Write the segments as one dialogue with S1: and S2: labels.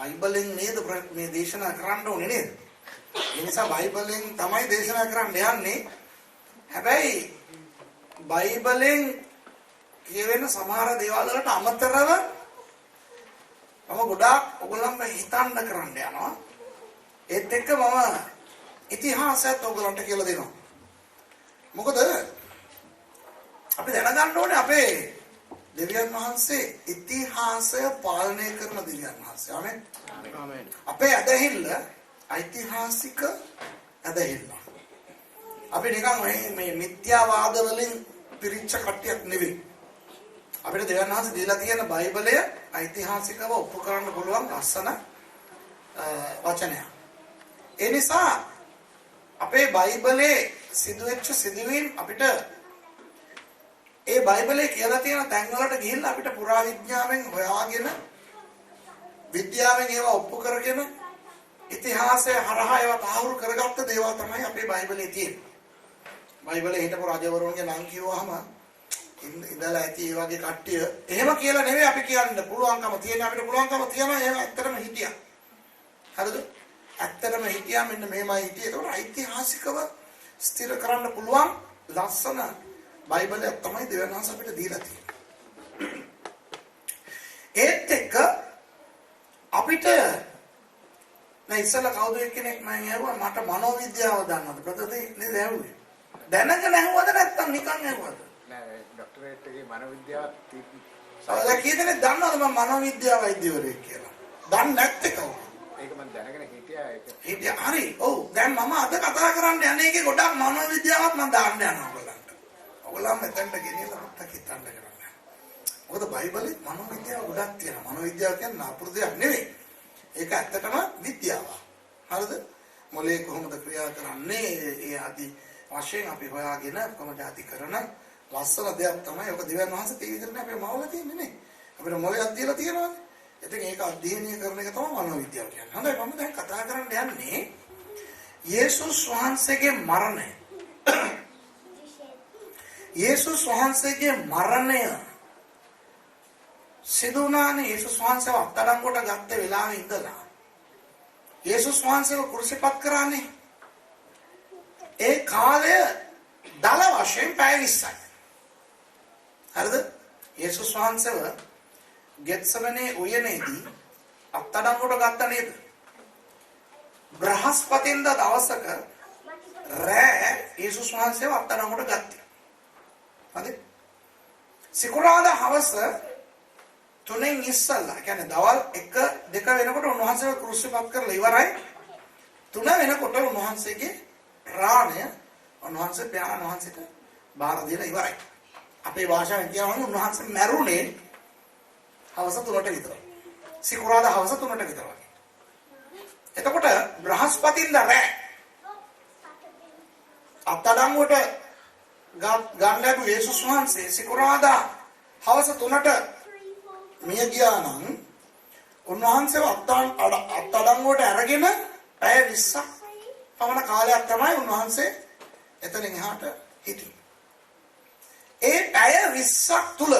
S1: බයිබලෙන් නේද මේ දේශනා කරන්න ඕනේ නේද? ඒ නිසා බයිබලෙන් තමයි දේශනා කරන්න යන්නේ. හැබැයි බයිබලෙන් කියවෙන සමහර දේවල් වලට අමතරව මම ගොඩාක් ඔයගොල්ලන්ට හිතන්න කරන්න යනවා. ඒත් එක්ක මම ඉතිහාසයත් ඔයගොල්ලන්ට කියලා දෙනවා. මොකද අපි දැනගන්න ඕනේ අපේ දෙවියන් වහන්සේ ඉතිහාසය පාලනය කරන දෙවියන් වහන්සේ. ආමෙන්. ආමෙන්. අපේ ඇදහිල්ල ඓතිහාසික ඇදහිල්ල. අපි නිකන් මේ මිත්‍යාවාද වලින් පිරිච්ච කට්ටියක් නෙවෙයි. අපිට දෙවියන් වහන්සේ දීලා තියෙන බයිබලය ඓතිහාසිකව ඔප්පු කරන්න පුළුවන් ලස්සන වචනයක්. ඒ නිසා අපේ බයිබලයේ සිදුවෙච්ච සිදුවීම් අපිට ඒ බයිබලයේ කියලා තියෙන තැන් වලට ගිහිල්ලා අපිට පුරාවිද්‍යාවෙන් හොයාගෙන විද්‍යාවෙන් ඒවා ඔප්පු කරගෙන ඉතිහාසය හරහා ඒවා තහවුරු කරගත්ත දේවල් තමයි අපේ බයිබලයේ තියෙන්නේ. බයිබලයේ හිටපු රජවරුන්ගේ නම් කිව්වහම ඉඳලා ඇති ඒ වගේ කට්ටිය එහෙම කියලා නෙවෙයි අපි කියන්න පුළුවන්කම තියෙන අපිට පුළුවන්කම තියෙනවා ඒව ඇත්තටම හිටියා. හරිද? ඇත්තටම හිටියා මෙන්න මේමයි හිටියේ. ඒක ඓතිහාසිකව ස්ථිර කරන්න පුළුවන් ලස්සන බයිබලයක් තමයි දෙවියන් වහන්සේ අපිට දීලා තියෙන්නේ. ඒත් එක්ක අපිට දැන් ඉස්සලා කවුද කෙනෙක් මම ඇහුවා මට මනෝවිද්‍යාව දන්නවද? ප්‍රතිදී නේද ඇහුවේ. දැනගෙන ඇහුවද නැත්නම් නිකන් ඇහුවද?
S2: නෑ ડોක්ටරේට් එකේ මනෝවිද්‍යාව
S1: සමහර කීදෙනෙක් දන්නවද මම මනෝවිද්‍යාව වෛද්‍යවරයෙක් කියලා? දන්නේ නැත්තේ කවුද?
S2: ඒක මම දැනගෙන හිටියා ඒක.
S1: හිටියා හරි. ඔව් දැන් මම අද කතා කරන්න යන්නේ ඒකේ ගොඩක් මනෝවිද්‍යාවක් මම දාන්න යනවා ඔයගොල්ලන්ට. ඔයගොල්ලන් මෙතනට ගෙනියලා මට හිතන්න කරන්න. මොකද බයිබලෙත් මනෝවිද්‍යාව ගොඩක් තියෙනවා. මනෝවිද්‍යාව කියන්නේ අපුරු දෙයක් නෙවෙයි. ඒක ඇත්තටම විද්‍යාවක්. හරිද? මොලේ කොහොමද ක්‍රියා කරන්නේ? ඒ ආදී වශයෙන් අපි හොයාගෙන කොහොමද ආදී කරන ලස්සන දෙයක් තමයි ඔක දෙවියන් වහන්සේ තේ විතරනේ අපේ මවල තියෙන්නේ නේ. අපිට මොලයක් දීලා තියෙනවානේ. ඉතින් ඒක අධ්‍යයනය කරන එක තමයි මනෝවිද්‍යාව කියන්නේ. හොඳයි මම දැන් කතා කරන්න යන්නේ යේසුස් වහන්සේගේ මරණය. යේසුස් වහන්සේගේ මරණය සිදු වුණානේ යේසුස් වහන්සේව අත්අඩංගුවට ගත්ත වෙලාවේ ඉඳලා. යේසුස් වහන්සේව කුරුසිපත් කරානේ. ඒ කාලය දල වශයෙන් පැය 20යි. හරිද? යේසුස් වහන්සේව ගෙත්සමනේ උයනේදී අත්අඩංගුවට ගත්ත නේද? බ්‍රහස්පතින්දා දවසක රෑ යේසුස් වහන්සේව අත්අඩංගුවට ගත්තා. හරි? සිකුරාදා හවස 3න් ඉස්සල්ලා කියන්නේ දවල් 1 2 වෙනකොට උන්වහන්සේව ක්‍රුසිපත් කරලා ඉවරයි. 3 වෙනකොට උන්වහන්සේගේ ප්‍රාණය උන්වහන්සේ පියාණන් වහන්සේට බාර දීලා ඉවරයි. අපේ භාෂාවෙන් කියනවා උන්වහන්සේ මැරුණේ හවස 3ට විතර. සිකුරාදා හවස 3ට විතර වගේ. එතකොට බ්‍රහස්පතින්දා රෑ අත්අඩංගුවට ගන්න ලැබු යේසුස් වහන්සේ සිකුරාදා හවස 3ට මිය ගියා නම් උන්වහන්සේව අත්අඩංගුවට අරගෙන පැය 20ක් පමණ කාලයක් තමයි උන්වහන්සේ එතනින් එහාට හිටියේ. ඒ පැය 20ක් තුල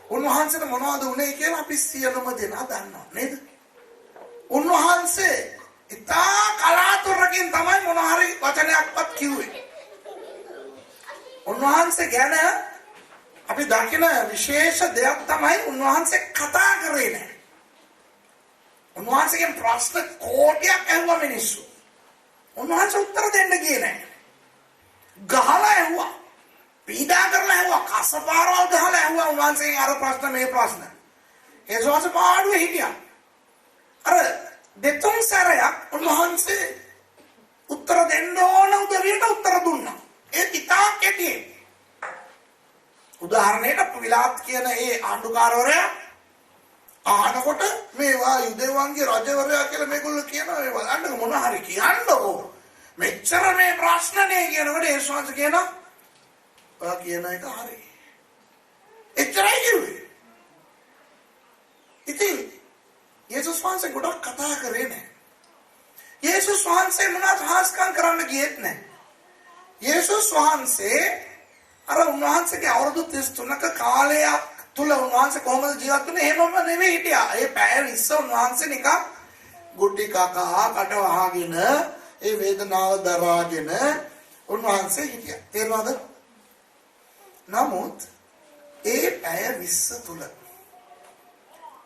S1: උන්වහන්සේට මොනවද වුනේ කියලා අපි සියලුම දෙනා දන්නවා නේද? උන්වහන්සේ ඉතා කලාතුරකින් තමයි මොන හරි වචනයක්වත් කිව්වේ. උන්වහන්සේ ගැන අපි දකින විශේෂ දෙයක් තමයි උන්වහන්සේ කතා කරේ නැහැ. උන්වහන්සේගෙන් ප්‍රශ්න කෝටියක් ඇහුවා මිනිස්සු. උන්වහන්සේ උත්තර දෙන්න ගියේ නැහැ. ගහලා ඇහුවා. පීඩා කරලා ඇහුවා. කසපාරවල් ගහලා ඇහුවා උන්වහන්සේගෙන් අර ප්‍රශ්න මේ ප්‍රශ්න. ඒ සෝස පාඩුවේ හිටියා. අර දෙතුන් සැරයක් උන්වහන්සේ උත්තර දෙන්න ඕන උදවියට උත්තර දුන්නා. ඒ ඉතා කෙටියෙන්. උදාහරණයකට විලාත් කියන ඒ ආණ්ඩුකාරවරයා අහනකොට මේවා යුදෙවන්ගේ රජවරයා කියලා මේගොල්ලෝ කියනවා ඒ බලන්න මොන හරි කියන්නකෝ මෙච්චර මේ ප්‍රශ්නනේ කියනකොට ඒ ශාස්ත්‍ර කියනවා ඔයා කියන එක හරි එච්චරයි කිව්වේ. ඉතින් යේසුස් වහන්සේ ගොඩක් කතා කරේ නැහැ. යේසුස් වහන්සේ මොනවත් හාස්කම් කරන්න ගියෙත් නැහැ. යේසුස් වහන්සේ අර උන්වහන්සේගේ අවුරුදු 33ක කාලයක් තුල උන්වහන්සේ කොහොමද ජීවත් වුනේ? එහෙමම නෙවෙයි හිටියා. ඒ පැය 20 උන්වහන්සේ නිකන් ගුටි කකා කට වහගෙන ඒ වේදනාව දරාගෙන උන්වහන්සේ හිටියා. තේරුණාද? නමුත් ඒ පැය 20 තුල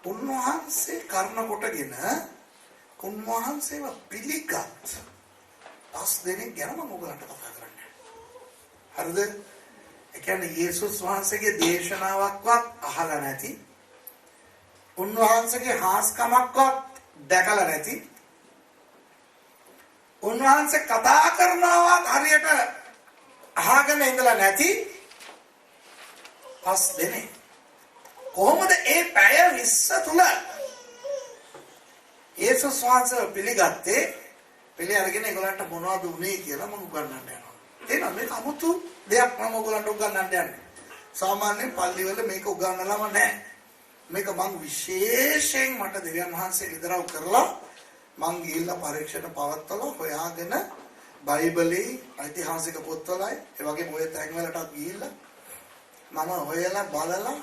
S1: උන්වහන්සේ කර්ම කොටගෙන උන්වහන්සේව පිළිගත් පස් දෙනෙක් ගැන මම ඔයගලන්ට කතා කරන්නේ. හරිද? ඒ කියන්නේ යේසුස් වහන්සේගේ දේශනාවක්වත් අහලා නැති, උන්වහන්සේගේ හාස්කමක්වත් දැකලා නැති, උන්වහන්සේ කතා කරනවත් හරියට අහගෙන ඉඳලා නැති පස් දෙනෙක් කොහොමද ඒ පැය 20 තුල යේසුස් වහන්සේ පිළිගත්තේ? පිළි අරගෙන ඒගොල්ලන්ට මොනවද උනේ කියලා මම උගන්වන්න යනවා. එහෙනම් මේක 아무තු දෙයක් මම ඔයගොල්ලන්ට උගන්වන්න යන්නේ. සාමාන්‍යයෙන් පල්ලිවල මේක උගන්වලාම නැහැ. මේක මම විශේෂයෙන් මට දෙවියන් වහන්සේ ඉදරව් කරලා මං ගිහිල්ලා පරීක්ෂණ පවත්වලා හොයාගෙන බයිබලේ ඓතිහාසික පොත්වලයි ඒ වගේම ඔය තැන්වලටත් ගිහිල්ලා මම හොයලා බලලා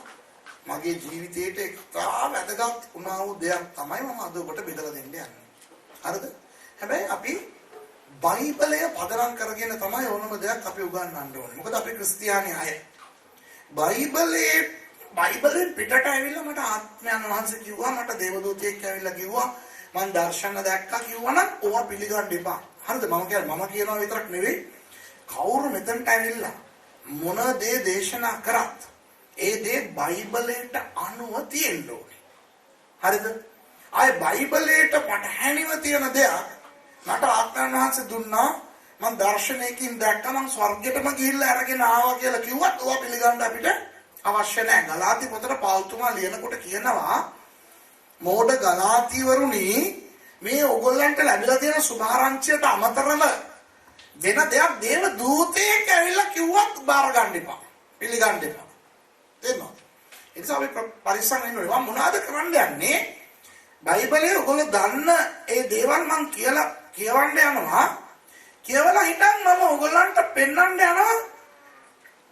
S1: මගේ ජීවිතේට එක්තරා වැදගත් වුණා වූ දෙයක් තමයි මම අද ඔබට බෙදලා දෙන්න යන්නේ. හරිද? හැබැයි අපි බයිබලය පදනම් කරගෙන තමයි ඕනම දෙයක් අපි උගන්වන්න ඕනේ. මොකද අපි ක්‍රිස්තියානි අය. බයිබලෙන් පිටට ඇවිල්ලා මට ආත්මයන් වහන්සේ කිව්වා, මට දේවදූතයෙක් ඇවිල්ලා කිව්වා, මම දර්ශන දැක්කා කිව්වනම් ඕවා පිළිගන්න එපා. හරිද? මම කියනවා විතරක් නෙවෙයි, කවුරු මෙතනට ඇවිල්ලා මොන දේ දේශනා කරත් ඒ දේ බයිබලයට අනුව තියෙන්න ඕනේ. හරිද? ආයේ බයිබලයට පටහැනිව තියෙන දෙයක් මට ආත්මයන් වහන්සේ දුන්නා, මම දර්ශනයකින් දැක්කා, මම ස්වර්ගයටම ගිහිල්ලා අරගෙන ආවා කියලා කිව්වත් ඕවා පිළිගන්න අපිට අවශ්‍ය නැහැ. ගලාති පොතේ පෞල්තුමා ලියනකොට කියනවා, මෝඩ ගලාතිවරුනි, මේ ඕගොල්ලන්ට ලැබිලා තියෙන සුභාරංචියට අමතරව වෙන දෙයක් දේව දූතයෙක් ඇවිල්ලා කිව්වත් බාර ගන්න එපා. පිළිගන්න එපා. තේරුණා? ඒ නිසා අපි පරිස්සම් වෙන්න ඕනේ. මම මොනවද කරන්න යන්නේ? බයිබලයේ ඔයගොල්ලෝ දන්න ඒ දේවල් මම කියලා කියවන්න යනවා. කියවලා හිටන් මම ඔයගොල්ලන්ට පෙන්වන්න යනවා.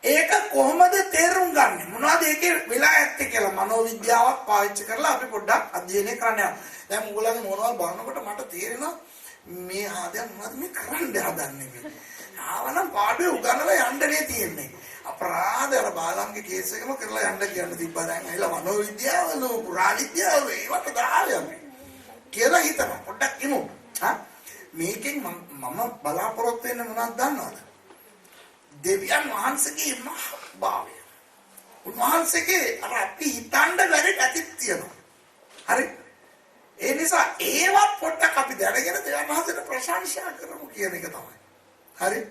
S1: ඒක කොහොමද තේරුම් ගන්නෙ? මොනවද ඒකේ වෙලා ඇත්තේ කියලා මනෝවිද්‍යාවක් පාවිච්චි කරලා අපි පොඩ්ඩක් අධ්‍යයනය කරන්න යනවා. දැන් ඔයගොල්ලන්ගේ මොනවද බලනකොට මට තේරෙනවා මේ ආදයන් මොනවද මේ කරන්න හදන්නේ මේ. ආවනම් පාඩුවේ උගන්වලා යන්නනේ තියෙන්නේ. අපරාධ අර බාලම්ගේ කේස් එකම කරලා යන්න කියන්න තිබ්බා. දැන් ඇවිල්ලා මනෝවිද්‍යාව, පුරාණ විද්‍යාව ඒවට දාලා අපි කියලා හිතනවා. පොඩ්ඩක් ඉමු. මේකෙන් මම බලාපොරොත්තු වෙන්නේ මොනවද දන්නවද? දෙවියන් වහන්සේගේ මහත්භාවය. උන්වහන්සේගේ අර අපි හිතන්න බැරි පැතිත් තියෙනවා. හරි? ඒ නිසා ඒවත් පොඩ්ඩක් අපි දැනගෙන දෙවියන් වහන්සේට ප්‍රශංසා කරමු කියන එක තමයි. හරි?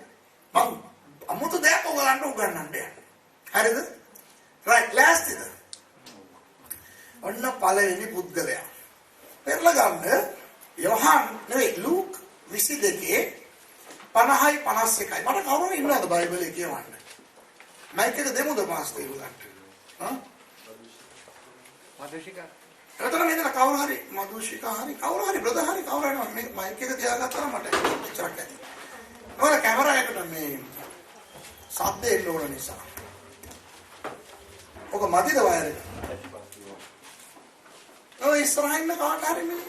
S1: මම අමුතු දෙයක් ඔයගලන්ට උගන්වන්න යන්නේ. හරිද? රයිට්, ලෑස්තිද? ඔන්න පළවෙනි පුද්ගලයා. පෙරලා ගන්න යෝහන් නෙවෙයි ලූක් 22 50යි 51යි. මට කවුරු ඉන්නවද බයිබලයේ කියවන්න? මයික් එක දෙමුද පාස්ටර් ඉලුගන්ට?
S2: මදුෂිකා.
S1: එතන මෙතන කවුරු හරි මදුෂිකා හරි කවුරු හරි බ්‍රදර් හරි කවුරු හරි මේ මයික් එක තියාගත්තා මට එච්චරක් ඇති. ඔය කැමරා එකට මේ සද්ද එන්න ඕන නිසා. ඔක මදිද වයර් එක? ඔය ඉස්සරහින් කාට හරි මේ.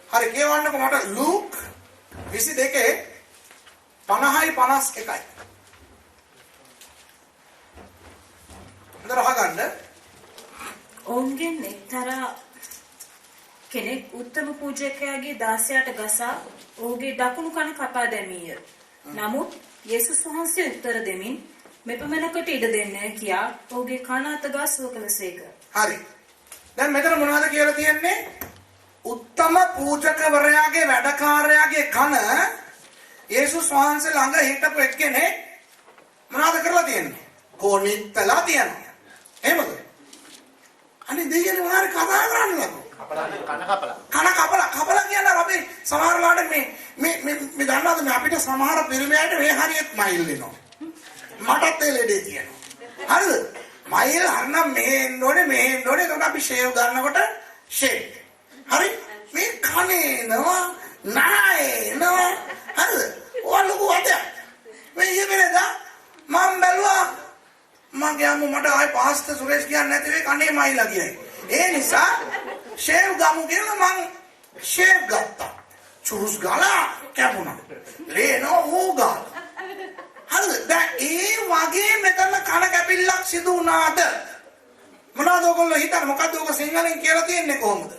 S1: හරි කියවන්නකො මට ලූක් 22 50යි 51යි. දරහගන්න.
S3: ඔවුන්ගෙන් එක්තරා කෙනෙක් උත්තම පූජකයාගේ දාසයාට ගසා ඔහුගේ දකුණු කන කපා දැමීය. නමුත් යේසුස් වහන්සේ උත්තර දෙමින් මෙපමණකට ඉඩ දෙන්නේ කියා ඔහුගේ කන අත ගා සුව කළසේක.
S1: හරි. දැන් මෙතන මොනවද කියලා තියෙන්නේ? උත්තම පූජකවරයාගේ වැඩකාරයාගේ කන යේසුස් වහන්සේ ළඟ හිටපු එක්කෙනෙක් මොනවද කරලා තියෙන්නේ? කොනිටලා තියෙනවා. එහෙමද? අනේ දෙයනේ මොනාරි කතා කරන්නලකෝ. කන කපලා කියන්නේ අපි සමහර ලාට මේ දන්නවද මේ අපිට සමහර පිරිමියට මේ හරියට මයිල් වෙනවා. මටත් ඒ ලෙඩේ තියෙනවා. හරිද? මයිල් හරනම් මේ එන්න ඕනේ එතකොට අපි ෂේව් ගන්නකොට ෂේව්. හරි? මේ කනේනවා නායනවා. හරිද? ඔය ලොකු වදයක්. මේ ඉතින් මම බැලුවා මගේ අම්මු මට ආයි පාස්ත සුරේෂ් කියන්නේ නැති වෙයි කණේ මයිලා කියයි. ඒ නිසා ෂේව් ගමු කියලා මං ෂේව් ගත්තා. චුරුස් ගාලා කැපුණා. ලේනෝ හෝ ගාලා. හරිද? දැන් ඒ වගේ මෙතන කන කැපිල්ලක් සිදු වුණාද? මොනවද ඔයගොල්ලෝ හිතන්නේ මොකද්ද ඔක සිංහලෙන් කියලා තියෙන්නේ කොහොමද?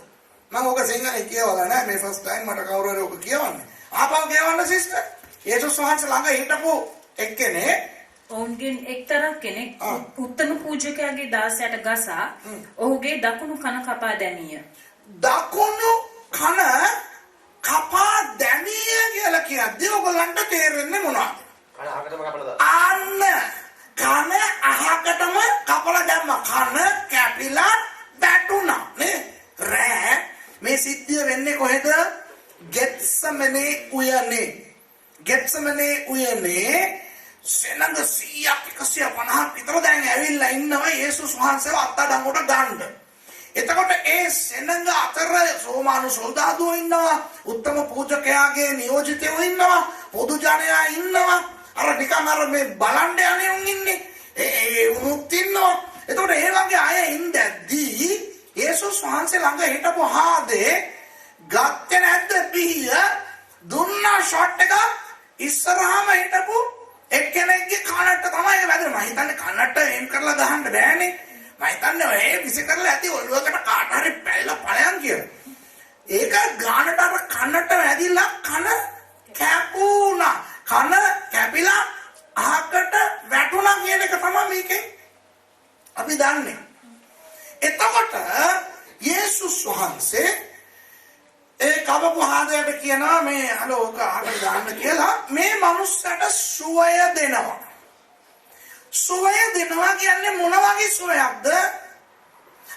S1: මම ඔක සිංහලෙන් කියවලා නැහැ මේ ෆස්ට් ටයිම් මට කවුරු හරි ඔක කියවන්නේ. ආපහු කියවන්න සිස්ටර්. යේසුස් වහන්සේ ළඟ හිටපු එක්කෙනේ
S3: ඔවුන්ගෙන් එක්තරා කෙනෙක් උත්තම පූජකයාගේ දාසයට ගසා ඔහුගේ දකුණු කන කපා දැමීය.
S1: දකුණු කන කපා දැමීය කියලා කියද්දී ඔයගොල්ලන්ට තේරෙන්නේ මොනවද?
S4: කන අහකටම කපලා දාන්න.
S1: අන්න කන අහකටම කපලා දැම්ම. කන කැපිලා වැටුණා නේ. රෑ මේ සිද්ධිය වෙන්නේ කොහෙද? ගෙත්සමනේ උයනේ. ගෙත්සමනේ උයනේ සෙනඟ 100ක් 150ක් විතර දැන් ඇවිල්ලා ඉන්නවා යේසුස් වහන්සේව අත්අඩංගුවට ගන්න. එතකොට ඒ සෙනඟ අතර රෝමානු සොල්දාදුවෝ ඉන්නවා, උත්තම පූජකයාගේ නියෝජිතයෝ ඉන්නවා, පොදු ජනයා ඉන්නවා, අර නිකන් අර මේ බලන්න යන්නේ උන් ඉන්නේ. ඒ උනුත් ඉන්නවා. එතකොට ඒ වගේ අය ඉඳද්දී යේසුස් වහන්සේ ළඟ හිටපු හාදේ ගත්තේ නැද්ද පිහිය? දුන්නා ෂොට් එක ඉස්සරහම හිටපු එක්කෙනෙක්ගේ කනට තමයි වැදුනේ. මම හිතන්නේ කනට එම් කරලා ගහන්න බෑනේ. මම හිතන්නේ ඔය විසි කරලා ඇති ඔළුවකට කාට හරි පැල්ල ඵලයන් කියලා. ඒක ගානට අර කනට වැදිලා කන කැපුණා. කන කැපිලා අහකට වැටුණා කියන එක තමයි මේකේ අපි දන්නේ. එතකොට යේසුස් වහන්සේ ඒ කවපු හාදයට කියනවා මේ හලෝ ඔක අහකට දාන්න කියලා. මේ මනුස්සයට සුවය දෙනවා. සුවය දෙනවා කියන්නේ මොන වගේ සුවයක්ද?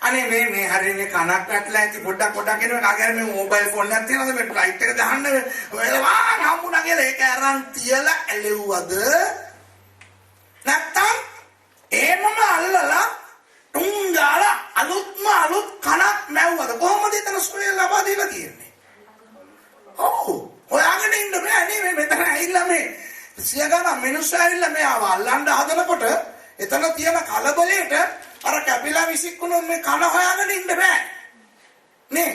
S1: අනේ මේ හරියනේ කනක් වැටලා ඇති පොඩ්ඩක් එනවා. කාගේ මේ මොබයිල් ෆෝන් එකක් තියෙනවද මේ ෆ්ලයිට් එක දාන්න ඔයලා හම්බුණා කියලා ඒක අරන් තියලා ඇලෙව්වද? නැත්තම් ඒමම අල්ලලා තුංගාලා අලුත් කනක් මැව්වද? කොහොමද එතන සුවය ලබා දීලා තියෙන්නේ? ඔව් හොයාගෙන ඉන්න බෑ නේ. මේ මෙතන ඇවිල්ලා මේ සියගණ මිනිස්සු ඇවිල්ලා මේ අල්ලන්න හදනකොට එතන තියෙන කලබලයට අර කැපිලා විසිකුණු මේ කන හොයාගෙන ඉන්න බෑ නේ.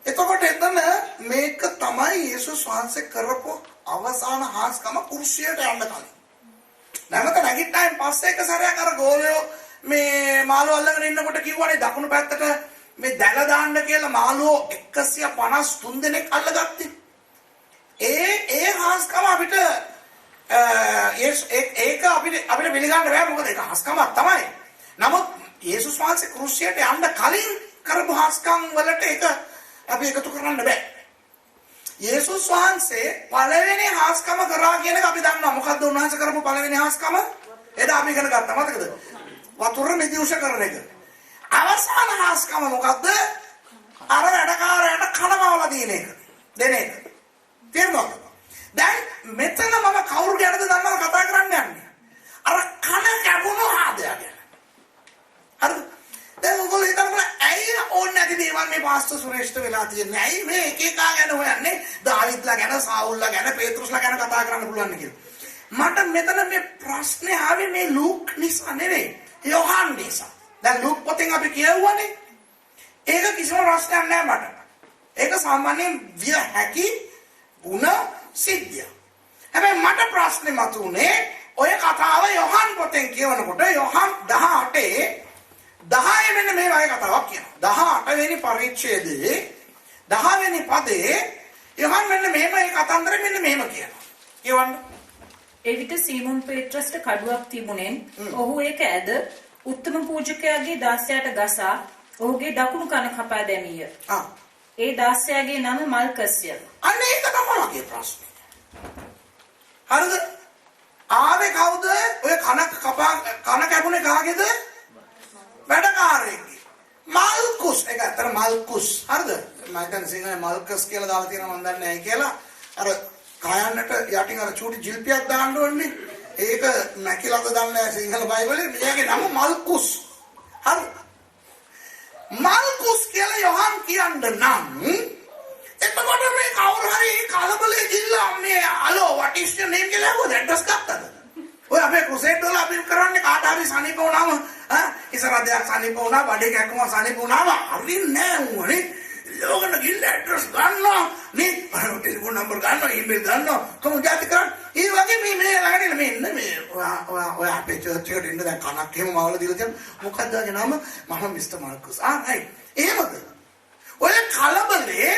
S1: එතකොට එතන මේක තමයි යේසුස් වහන්සේ කරපු අවසාන හාස්කම කුර්සියට යන්න කලින්. නැවත නැගිට්ටායින් පස්සේ එක සැරයක් අර ගෝලයෝ මේ මාළු අල්ලගෙන ඉන්නකොට කිව්වනේ දකුණු පැත්තට මේ දැල දාන්න කියලා මාළුවෝ 153 දෙනෙක් අල්ලගත්තේ. ඒ හාස්කම අපිට ඒක අපිට පිළිගන්න බෑ. මොකද ඒක හාස්කමක් තමයි. නමුත් යේසුස් වහන්සේ ක්‍රුසියට යන්න කලින් කරපු හාස්කම් වලට ඒක අපි එකතු කරන්න බෑ. යේසුස් වහන්සේ පළවෙනි හාස්කම කරා කියන එක අපි දන්නවා. මොකද්ද උන්වහන්සේ කරපු පළවෙනි හාස්කම? එදා අපි ඉගෙන ගත්තා. මතකද? වතුර නිදිඋෂ කරන එක. අවසාන හාස්කම මොකද්ද? අර වැඩකාරයාට කනවවලා දෙන එක. දෙන එක. තේරුණාද? දැන් මෙතන මම කවුරු ගැනද දන්නවද කතා කරන්න යන්නේ? අර කන කැපුණු හාදයා ගැන. හරිද? දැන් ඔයගොල්ලෝ හිතන්න ඇයි ඕනේ නැති දේවල් මේ පාස්ටර් සුරේෂ්ට වෙලා තියෙන්නේ? ඇයි මේ එක එක ගැන හොයන්නේ? දාවිත්ලා ගැන, සාවුල්ලා ගැන, පේත්‍රුස්ලා ගැන කතා කරන්න පුළුවන් කියලා. මට මෙතන මේ ප්‍රශ්නේ ආවේ මේ ලූක් නිසා නෙවෙයි. යොහන් නිසා. දැන් ලූක් පොතෙන් අපි කියවුවානේ. ඒක කිසිම ප්‍රශ්නයක් නෑ මට. ඒක සාමාන්‍යයෙන් විය හැකි ಗುಣ සිද්ධිය. හැබැයි මට ප්‍රශ්නේ මතුනේ ඔය කතාව යොහන් පොතෙන් කියවනකොට යොහන් 18 මෙන්න මේ වගේ කතාවක් කියනවා. 18 වෙනි පරිච්ඡේදයේ 10 වෙනි පදේ යොහන් මෙන්න මෙහෙම ඒ කතන්දරේ මෙන්න මෙහෙම කියනවා. කියවන්න.
S3: එවිට සීමොන් පේත්‍රස්ට කඩුවක් තිබුණෙන් ඔහු ඒක ඇද උත්තම පූජකයාගේ දාසයාට ගසා ඔහුගේ දකුණු කන කපා දැමීය. ඒ දාසයාගේ නම මල්කස්ය.
S1: අන්න ඒක තමයි මගේ ප්‍රශ්නේ. හරිද? ආවේ කවුද? ඔය කන කැපුණේ කාගේද? වැඩකාරයෙක්ගේ. මල්කුස්. ඒක අතර මල්කුස්. හරිද? මම හිතන්නේ සිංහලේ මල්කස් කියලා දාලා තියෙනවා මම දන්නේ නැහැ කියලා. අර කයන්නට යටින් අර චූටි ජිල්පියක් දාන්න ඕනේ. ඒක නැකිලද දන්නේ සිංහල බයිබලේ. මෙයාගේ නම මල්කුස්. හරි. මල්කුස් කියලා යොහන් කියන්න නම් එතකොට මේ කවුරු හරි කලබලේ ගිල්ලා මේ hello what is your name කියලා ඇහුවද ඇඩ්‍රස් ගත්තද? ඔය අපේ ක්‍රුසේඩ් වල අපි කරන්නේ කාට හරි සනීප වුණාම ඉස්සරහ දෙයක් සනීප වුණා බඩේ කැක්කම සනීප වුණාම හරින්නේ නැහැ උනේ. ලෝකන ගිල්ල ඇඩ්‍රස් ගන්නවා නේ ටෙලිෆෝන් නම්බර් ගන්නවා ඊමේල් ගන්නවා කොහොමද ජාති කරන්නේ. ඒ වගේ මේ ළඟදී මේ ඉන්න මේ ඔය අපේ චර්ච් එකට ඉන්න දැන් කනක් එහෙම මාවල දීලා තියෙන මොකක්ද ආගේ නම මම මිස්ටර් මාර්කස්. හරි. එහෙමද? ඔය කලබලේ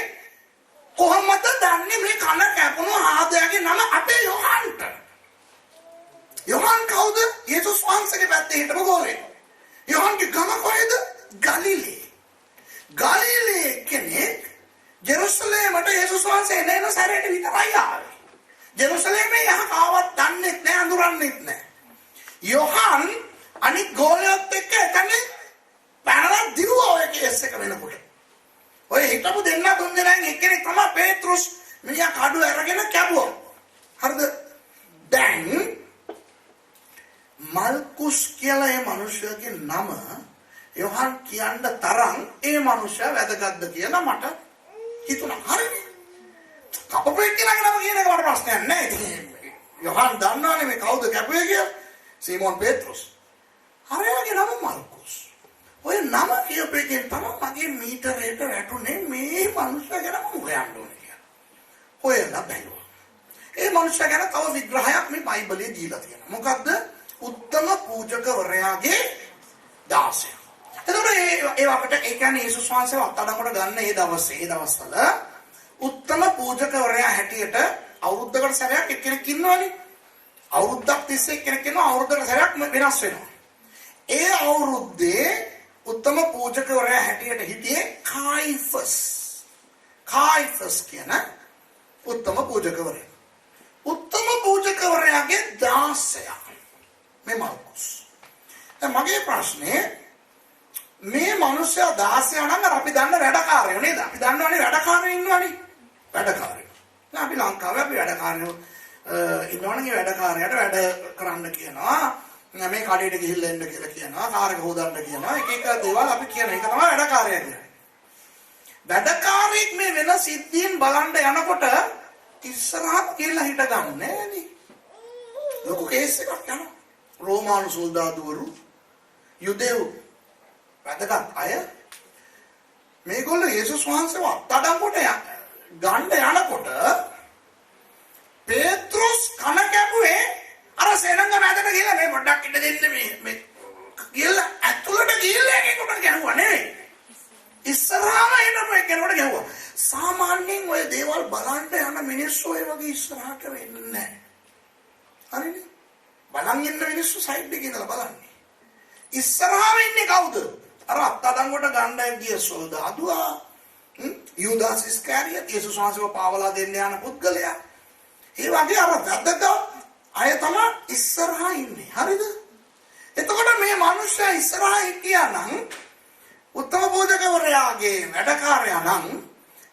S1: කොහොමද දන්නේ මේ කන කැපුණු ආදයාගේ නම අපේ යොහන්ට? යොහන් කවුද? යේසුස් වහන්සේගේ පැත්තේ හිටපු ගෝලේ. යොහන්ගේ ගම කොහෙද? ගලිලේ. ගලිලේ කෙනෙක් ජෙරුසලේමට යේසුස් වහන්සේ එන සැරේට විතරයි ආවේ. ජෙරුසලේමේ යහ කාවත් දන්නේ නැහැ අඳුරන්නේ නැහැ. යොහන් අනිත් ගෝලයත් එක්ක එතන පැනලා දිරුවා ඔය කේස් එක වෙනකොට. ඔය හිටපු දෙන්න තුන් දෙනාගෙන් එක්කෙනෙක් තමයි පේත්‍රුස් මිනිහා කඩුව අරගෙන කැපුවා. හරිද? දැන් මල්කුස් කියලා ඒ මිනිහගේ නම යොහන් කියන්න තරම් ඒ මිනිහා වැදගත්ද කියලා මට හිතුණා. හරිනේ. කපපේ කියලාගෙන නම කියන එක මට ප්‍රශ්නයක් නෑ. යොහන් දන්නවනේ මේ කවුද කැපුවේ කියලා. සීමෝන් පේත්‍රුස්. හරියගේ නම මල්කුස්. ඔය නම කියපේකෙන් තමයි මගේ මීටරේට වැටුනේ මේ මිනිහා ගැන මම හොයන්න ඕනේ කියලා. හොයලා බැලුවා. ඒ මිනිහා ගැන තව විග්‍රහයක් මේ බයිබලයේ දීලා තියෙනවා. මොකද්ද? උත්තම පූජකවරයාගේ දාසය. එතකොට ඒ වකට ඒ කියන්නේ යේසුස් වහන්සේව අත්අඩංගුවට ගන්න ඒ දවස්වල උත්තම පූජකවරයා හැටියට අවුරුද්දකට සැරයක් එක්කෙනෙක් ඉන්නවනේ. අවුරුද්දක් තිස්සේ එක්කෙනෙක් ඉන්නවා අවුරුද්දකට සැරයක් වෙනස් වෙනවා. ඒ අවුරුද්දේ උත්තම පූජකවරයා හැටියට හිටියේ කායිෆස් කියන උත්තම පූජකවරයා. උත්තම පූජකවරයාගේ දාසයා මේ මල්කුස්. දැන් මගේ ප්‍රශ්නේ මේ මිනිස්සයා දාසයා නම් අපි දන්න වැඩකාරයෝ නේද? අපි දන්නවනේ වැඩකාරයෝ ඉන්නවනේ. වැඩකාරයෝ. දැන් අපි ලංකාවේ අපි වැඩකාරයෝ ඉන්නවනේ වැඩකාරයාට වැඩ කරන්න කියනවා. මේ කඩේට ගිහිල්ලා එන්න කියලා කියනවා. කාර් එක හොදන්න කියනවා. එක එක දේවල් අපි කියන එක තමයි වැඩකාරයා කියන්නේ. වැඩකාරයෙක් මේ වෙන සිද්ධීන් බලන්න යනකොට ඉස්සරහට කියලා හිට ගන්න නෑනේ. ලොකු කේස් එකක් යනවා. රෝමානු සොල්දාදුවරු යුදෙව් වැදගත් අය මේගොල්ලෝ යේසුස් වහන්සේව අත්අඩංගුවට ගන්න යනකොට පේත්‍රුස් කන කැපුවේ අර සෙනඟ මැදට ගිහලා මේ පොඩ්ඩක් ඉන්න දෙන්න මේ ගිහලා ඇතුළට ගිහලා එකෙකුට ගැහුවා නෙවෙයි. ඉස්සරහම එනකොට එකෙකුට ගැහුවා. සාමාන්‍යයෙන් ඔය දේවල් බලන්න යන මිනිස්සු ඒ වගේ ඉස්සරහට වෙන්නේ නැහැ. හරිනේ? බලන් ඉන්න මිනිස්සු සයිඩ් එකේ ඉඳලා බලන්නේ. ඉස්සරහම ඉන්නේ කවුද? අර අත්අඩංගුවට ගන්න ගිය සොල්දාදුවා. යුදාස් ඉස්කාරියට් යේසුස් වහන්සේව පාවලා දෙන්න යන පුද්ගලයා. ඒ වගේ අර වැදගත් අය තමයි ඉස්සරහා ඉන්නේ. හරිද? එතකොට මේ මිනිස්සයා ඉස්සරහා හිටියා නම් උත්තම පූජකවරයාගේ වැඩකාරයා නම්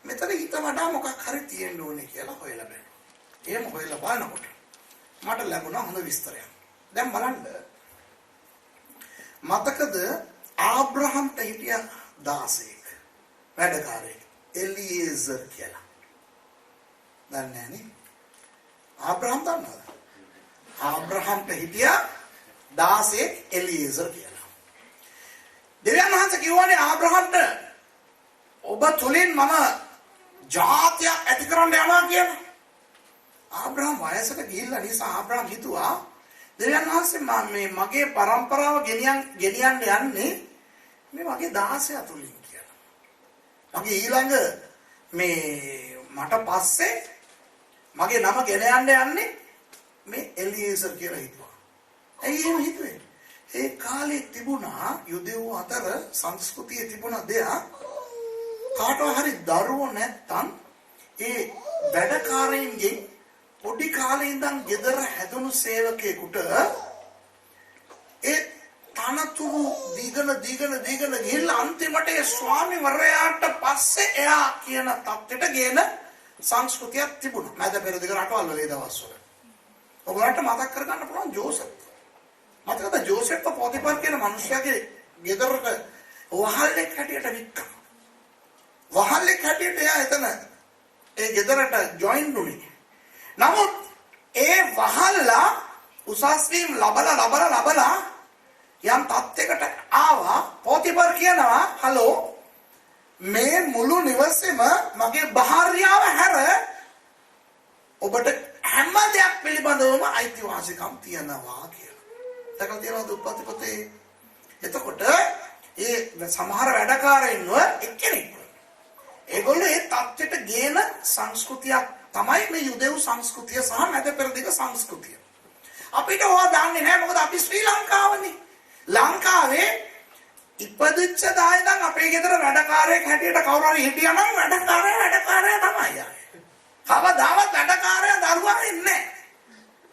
S1: මෙතන ඊට වඩා මොකක් හරි තියෙන්න ඕනේ කියලා හොයලා බලනවා. එහෙම හොයලා බලනකොට මට ලැබුණා හොඳ විස්තරයක්. දැන් බලන්න මතකද ආබ්‍රහම්ට හිටිය දාසෙක් වැඩකාරයෙක් එලියේසර් කියලා. දන්නේ නැනේ. ආබ්‍රහම් දන්නවද? ආබ්‍රහම්ට හිටිය දාසෙක් එලියේසර් කියලා. දෙවියන් වහන්සේ කිව්වනේ ආබ්‍රහම්ට ඔබ තුලින් මම ජාතියක් ඇති කරන්න යනවා කියලා. ආබ්‍රහම් වයසට ගිහිල්ලා නිසා ආබ්‍රහම් හිතුවා දෙවියන් වහන්සේ මේ මගේ પરම්පරාව ගෙනියන්න යන්නේ මේ වගේ දාසයා තුලින් කියලා. මගේ ඊළඟ මේ මට පස්සේ මගේ නම ගෙන යන්නේ මේ එලියේසර් කියලා හිතුවා. ඇයි එහෙම හිතුවේ? ඒ කාලේ තිබුණා යුදෙව් අතර සංස්කෘතියේ තිබුණ දෙයක් කාටවත් හරි දරුවෝ නැත්තම් ඒ වැඩකාරයින්ගෙන් පොඩි කාලේ ඉඳන් ගෙදර හැදුණු සේවකයෙකුට ඒ තනතුරු දීගෙන ගිහිල්ලා අන්තිමට ඒ ස්වාමිවරයාට පස්සේ එයා කියන තත්ත්වයට ගේන සංස්කෘතියක් තිබුණා. මැද පෙරදිග රටවල් වල ඒ දවස්වල. ඔයගොල්ලන්ට මතක් කරගන්න පුළුවන් ජෝසප්. මතකද ජෝසප් පොතිපර් කියන මිනිහයාගේ ගෙදරට වහල්ලෙක් හැටියට වික්කා. වහල්ලෙක් හැටියට එයා එතන ඒ ගෙදරට ජොයින් වුණේ. නමුත් ඒ වහල්ලා උසස් වීම ලබලා යම් තත්යකට ආවා. පොතිපර් කියනවා හලෝ මේ මුළු නිවසේම මගේ භාර්යාව හැර ඔබට හැම දෙයක් පිළිබඳවම අයිතිවාසිකම් තියනවා කියලා. දැකලා තියෙනවද උපත් පොතේ? එතකොට ඒ සමහර වැඩකාරයින්ව එක්කෙනෙක්. ඒගොල්ලෝ ඒ තත්ත්වයට ගේන සංස්කෘතියක් තමයි මේ යුදෙව් සංස්කෘතිය සහ මැද පෙරදිග සංස්කෘතිය. අපිට ඕවා දන්නේ නැහැ මොකද අපි ශ්‍රී ලංකාවනේ. ලංකාවේ ඉපදිච්ච දාය නම් අපේ ගෙදර වැඩකාරයෙක් හැටියට කවුරු හරි හිටියා නම් වැඩකාරයා තමයි. කවදාවත් වැඩකාරයා දරුවා ඉන්නේ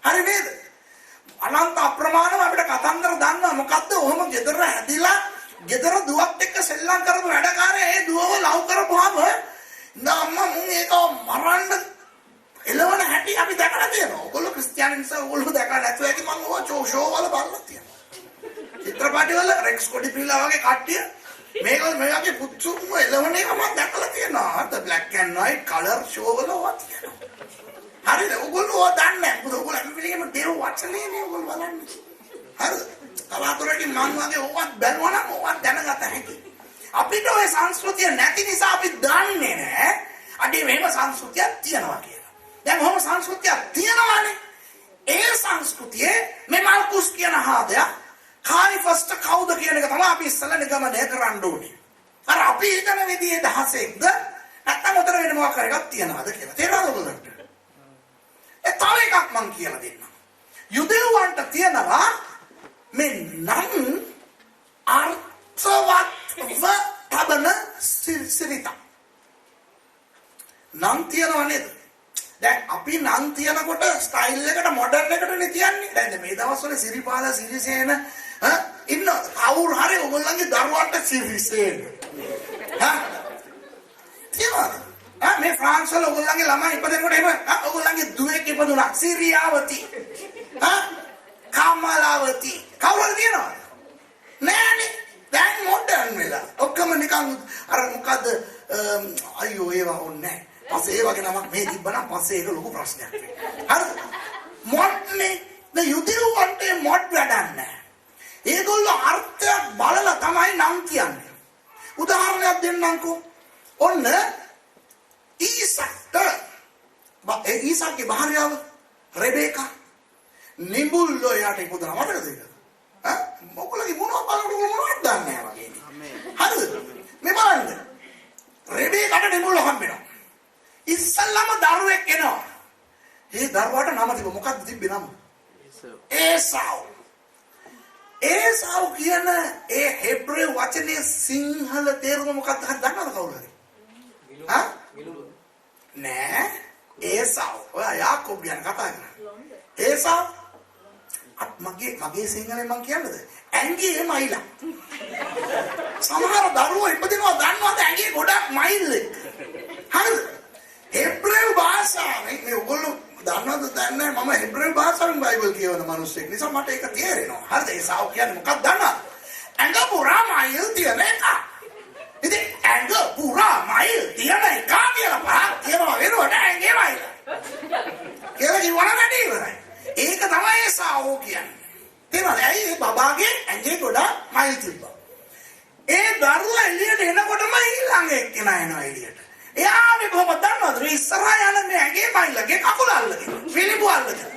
S1: නැහැ. හරි නේද? අනන්ත අප්‍රමාණව අපිට කතන්දර දන්නවා මොකද්ද? ඔහොම ගෙදර හැදිලා ගෙදර දුවත් එක්ක සෙල්ලම් කරපු වැඩකාරයා ඒ දුවව ලව් කරපුවාම නම්ම මුන් ඒක මරන්න එළවන හැටි අපි දැකලා තියෙනවා. ඔයගොල්ලෝ ක්‍රිස්තියානි නිසා ඔයගොල්ලෝ දැකලා නැතුව ඇති මම ඕවා ෂෝ වල බලලා තියෙනවා. චිත්‍රපටි වල රෙක්ස් කොඩිපිල්ලා වගේ කට්ටිය මේ වගේ පුච්චුම එළවන එක මම දැකලා තියෙනවා. අත black and white colour show වල ඔවා තියෙනවා. හරිද? ඔයගොල්ලෝ ඔවා දන්නේ නැහැ. මොකද ඔයගොල්ලෝ හැම වෙලේම දේව වචනේ නේ ඔයගොල්ලෝ බලන්නේ. හරිද? කලාතුරකින් මං වගේ ඕවත් බැලුවා නම් ඕවත් දැනගත හැකියි. අපිට ওই සංස්කෘතිය නැති නිසා අපි දන්නේ නැහැ. අඩේ මේව සංස්කෘතියක් තියනවා කියලා. දැන් මොහොම සංස්කෘතියක් තියනවානේ. ඒ සංස්කෘතියේ මේ මාල්කුස් කියන හාදයා කායිෆස්ට කවුද කියන එක තමයි අපි ඉස්සෙල්ලා නිගමනය කරන්න ඕනේ. අර අපි හිතන විදිහේ දහසෙක්ද නැත්නම් උතර වෙන මොකක් හරි එකක් තියනවාද කියලා. තේරෙනවද ඔයගොල්ලන්ට? ඒ තව එකක් මං කියලා දෙන්නම්. යුදෙව්වන්ට තියනවා මේ නම් අර්ථවත්ව තබන සිරිත. නම් තියනවා නේද? දැන් අපි නම් තියනකොට ස්ටයිල් එකට මොඩර්න් එකට නේ තියන්නේ. දැන් මේ දවස්වල සිරිපාල සිරිසේන ඉන්න කවුරු හරි ඔයගොල්ලන්ගේ දරුවන්ට සිරිසේන තියනවා. මේ ෆ්‍රාන්ස් වල ඔයගොල්ලන්ගේ ළමයි ඉපදෙනකොට එහෙම ඔයගොල්ලන්ගේ දුවෙක් ඉපදුණා සිරියාවති කමලාවති කවුරුද තියනවද? නෑනේ. දැන් මොඩර්න් වෙලා ඔක්කොම නිකන් අර මොකද්ද අයියෝ ඒවා ඕනේ නැහැ. පස්සේ ඒ වගේ නමක් මේ තිබ්බනම් පස්සේ ඒක ලොකු ප්‍රශ්නයක් වෙනවා. හරිද? මොඩ්නේ ද යුදෙව්වන්ට මොඩ් වැඩක් නැහැ. ඒගොල්ලෝ අර්ථයක් බලලා තමයි නම් කියන්නේ. උදාහරණයක් දෙන්නම්කෝ. ඔන්න ඊසක්ගේ භාර්යාව රෙබේකා නිඹුල්ලෝ යාට ඉපදුනා. මතකද ඒක? මොකලගේ මොනවද බලනකොට මොනවද දන්නේ නැහැ වගේ. හරිද? මේ බලන්න. රෙබේකාට නිඹුල්ලෝ හම්බෙනවා. ඉස්සල්ලාම දරුවෙක් එනවා. ඒ දරුවාට නම තිබ්බ මොකක්ද තිබ්බේ නම? ඒසාව්. ඒසාව් කියන ඒ හෙබ්‍රේව වචනේ සිංහල තේරුම මොකක්ද දන්නවද කවුරු හරි? නෑ. ඒසාව්. ඔයා යාකෝබ් ගැන කතා කරන්නේ. ඒසාව් මගේ සිංහලෙන් මං කියන්නද? ඇඟේ මයිලා. සමහර දරුවෝ ඉපදිනවා දන්නවද ඇඟේ ගොඩක් මයිල් එක. හරිද? හෙබ්‍රේව භාෂාවෙන් මේ ඔයගොල්ලෝ දන්නවද දන්නේ මම හෙබ්‍රේව භාෂාවෙන් බයිබල් කියවන මිනිස්සෙක් නිසා මට ඒක තේරෙනවා. හරිද? ඒ සාව කියන්නේ මොකක්ද දන්නවද? ඇඟ පුරා මයිල් තියෙන එක. ඉතින් ඇඟ පුරා මයිල් තියෙන එක කියලා පහක් කියනවා වෙනවට ඇඟේ මයිල්. කියලා කිව්වම වැඩි ඉවරයි. ඒක තමයි ඒ සාව කියන්නේ. තේරුණාද? ඇයි ඒ බබාගේ ඇඟේ ගොඩක් මයිල් තිබ්බා. ඒ දරුවා එළියට එනකොටම ඊළඟ එක්කෙනා එනවා එළියට. එයාගේ කොහොමද දන්නවද? මේ ඉස්සරහා යන මේ ඇඟේ මයිල්ලගේ කකුල අල්ලගෙන, පිළිඹු අල්ලගෙන.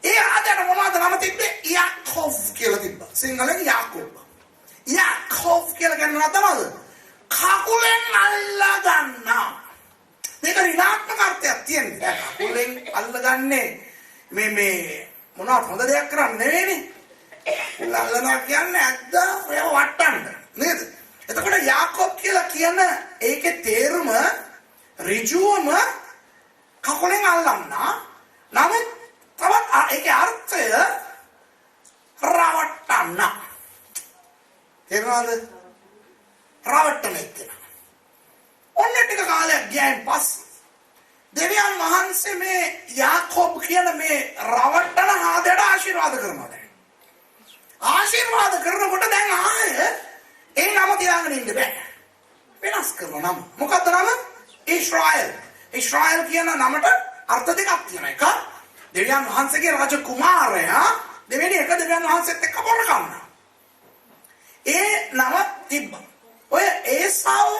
S1: ඒ ආදර මොනවද නම තිබ්බේ? යාකෝබ් කියලා තිබ්බා. සිංහලෙන් යාකෝබ්. යාකෝබ් කියලා කියන්නේ මොනවද? කකුලෙන් අල්ලා ගන්නවා. මේක ඍණාත්මක අර්ථයක් තියෙනවා. කකුලෙන් අල්ලගන්නේ මේ මොනවද හොඳ දෙයක් කරන්නේ නෙවෙයිනේ. අල්ලනවා කියන්නේ ඇද්දා ඒව වට්ටන්න නේද? එතකොට යාකෝබ් කියලා කියන ඒකේ තේරුම ඍජුවම කකුලෙන් අල්ලන්න. නමුත් තවත් ඒකේ අර්ථය රවට්ටන්න. තේරුණාද? රවට්ටන එක. ඔන්න ටික කාලයක් ගියන් පස්සේ දෙවියන් වහන්සේ මේ යාකෝබ් කියන මේ රවට්ටන ආදයට ආශිර්වාද කරනවා. ආශිර්වාද කරනකොට දැන් ආයේ ඒ නම තියාගෙන ඉන්න බෑ. වෙනස් කරන නම. මොකක්ද නම? ඊශ්‍රායල්. ඊශ්‍රායල් කියන නමට අර්ථ දෙකක් තියෙනවා. එක දෙවියන් වහන්සේගේ රජ කුමාරයා දෙවෙනි එක දෙවියන් වහන්සේත් එක්ක බොර කන්නා. ඒ නම තිබ්බා. ඔය ඒසාව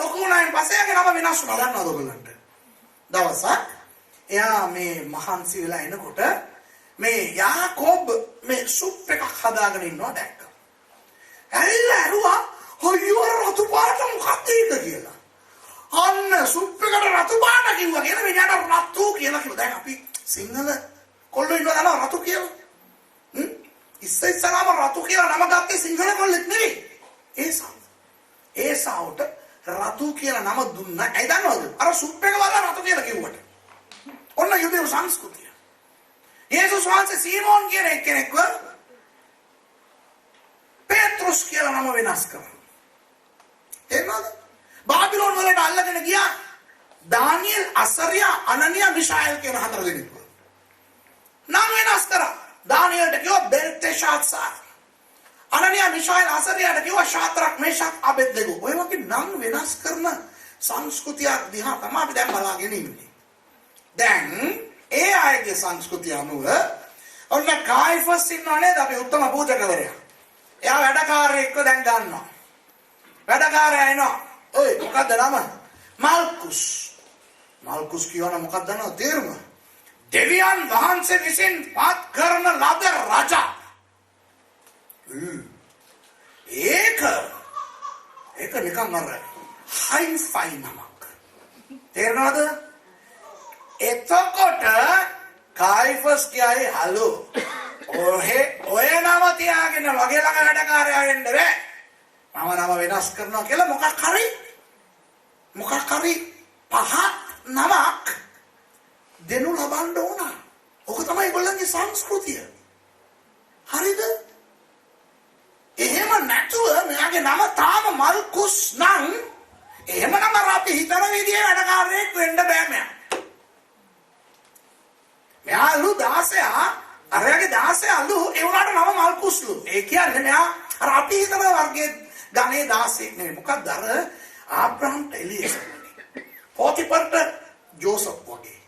S1: ලොකු වුණායින් පස්සේ එයාගේ නම වෙනස් වුණා. දන්නවද ඔයගොල්ලන්ට? දවසක් එයා මේ මහන්සි වෙලා එනකොට මේ යාකෝබ් මේ සුප් එකක් හදාගෙන ඉන්නවා දැක්කා. ඇවිල්ලා ඇහුවා අයියෝ රතු පාට මොකක්ද ඒක කියලා. අන්න සුප් එකට රතු පාට කිව්වා කියලා මෙයාට රතු කියලා කිව්වා. දැන් අපි සිංහල කොල්ලෝ ඉන්නවා දන්නවා රතු කියලා. ඉස්සෙල්ලාම රතු කියලා නම ගත්තේ සිංහල කොල්ලෙක් නෙවෙයි. ඒසාවට රතු කියලා නම දුන්නා. ඇයි දන්නවද? අර සුප් එක වල රතු කියලා කිව්වට. ඔන්න යුදෙව් සංස්කෘතිය. යේසුස් වහන්සේ සීමෝන් කියන එක්කෙනෙක්ව පේත්‍රුස් කියලා නම වෙනස් කරා. එන්නද? බාබිලෝන් වලට අල්ලගෙන ගියා දානියෙල්, අසරියා, අනනියා, මිෂායල් කියන 4 දෙනෙක්. නම් වෙනස් කරා. දානියෙල්ට කිව්වා බෙල්තෙෂාත්සාර්. අනනියා, මිෂායල්, අසරියාට කිව්වා ශාද්‍රක්, මේෂක්, අබෙද්නෙගෝ. ඔය වගේ නම් වෙනස් කරන සංස්කෘතියක් දිහා තමයි අපි දැන් බලාගෙන ඉන්නේ. දැන් ඒ අයගේ සංස්කෘතිය අනුව ඔන්න කායිෆස් ඉන්නව නේද අපි උත්තම පූජකවරයා. එයා වැඩකාරයෙක්ව දැන් ගන්නවා. වැඩකාරයා එනවා. ඔය මොකද්ද නම? මල්කුස්. මල්කුස් කියවන මොකක්ද දන්නවද තේරුම? දෙවියන් වහන්සේ විසින් පත් කරන ලද රජා. ඒක නිකන් අර හයිෆයි නමක්. තේරෙනවද? එතකොට කායිෆස් කියයි හලෝ ඔය නම තියාගෙන වගේ ළඟ වැඩකාරයා වෙන්න බෑ. මම නම වෙනස් කරනවා කියලා මොකක් හරි පහත් නමක් දෙනු ලබන්න ඕන. ඔක තමයි ඒගොල්ලන්ගේ සංස්කෘතිය. හරිද? එහෙම නැතුව මෙයාගේ නම තාම මල්කුස් නම් එහෙමනම් අපි හිතන විදිහේ වැඩකාරයෙක් වෙන්න බෑ මෙයා. මෙයාලු 16 අරයාගේ 16 අලු ඒ වුණාට නම මල්කුස්ලු. ඒ කියන්නේ මෙයා අර අපි හිතන වර්ගයේ ගණේ 16 නෙවෙයි. මොකක්ද අර ආබ්‍රහම්ට එලියස්. පොතිපර්ට ජෝසප් වගේ.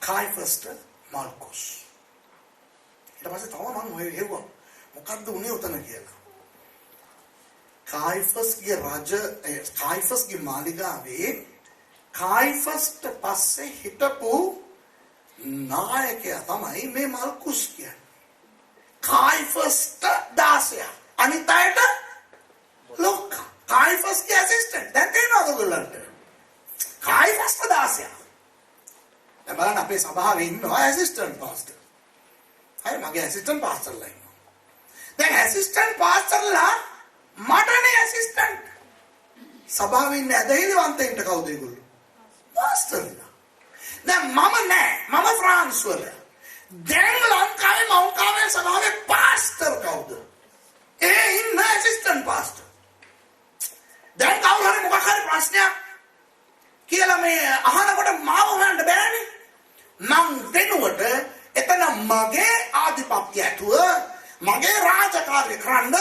S1: කායිෆස්ට මල්කුස්. ඊට පස්සේ තව මම ඔය හෙව්වා. මොකද්ද උනේ උතන කියලා. කායිෆස්ගේ මාලිගාවේ කායිෆස්ට පස්සේ හිටපු නායකයා තමයි මේ මල්කුස් කියන්නේ. කායිෆස්ට 16. අනිත් අයට ලොක්කා. කායිෆස්ගේ ඇසිස්ටන්ට්. දැන් තේරෙනවද ඔයගොල්ලන්ට? කායිෆස්ට 16. දැන් බලන්න අපේ සභාවේ ඉන්නවා ඇසිස්ටන්ට් පාස්ටර්. හරි මගේ ඇසිස්ටන්ට් පාස්ටර්ලා ඉන්නවා. දැන් ඇසිස්ටන්ට් පාස්ටර්ලා මටනේ ඇසිස්ටන්ට්. සභාවේ ඉන්න ඇදහිලිවන්තයින්ට කවුද ඒගොල්ලෝ? පාස්ටර්ලා. දැන් මම නෑ. මම ෆ්‍රාන්ස් වල. දැන් ලංකාවේ මෞකාවේ සභාවේ පාස්ටර් කවුද? ඒ ඉන්න ඇසිස්ටන්ට් පාස්ටර්. දැන් කවුරු හරි මොකක් හරි ප්‍රශ්නයක් කියලා මේ අහනකොට මාව හොයන්න බෑනේ. මං වෙනුවට එතන මගේ ආධිපත්‍ය ඇතුව මගේ රාජකාරිය කරන්න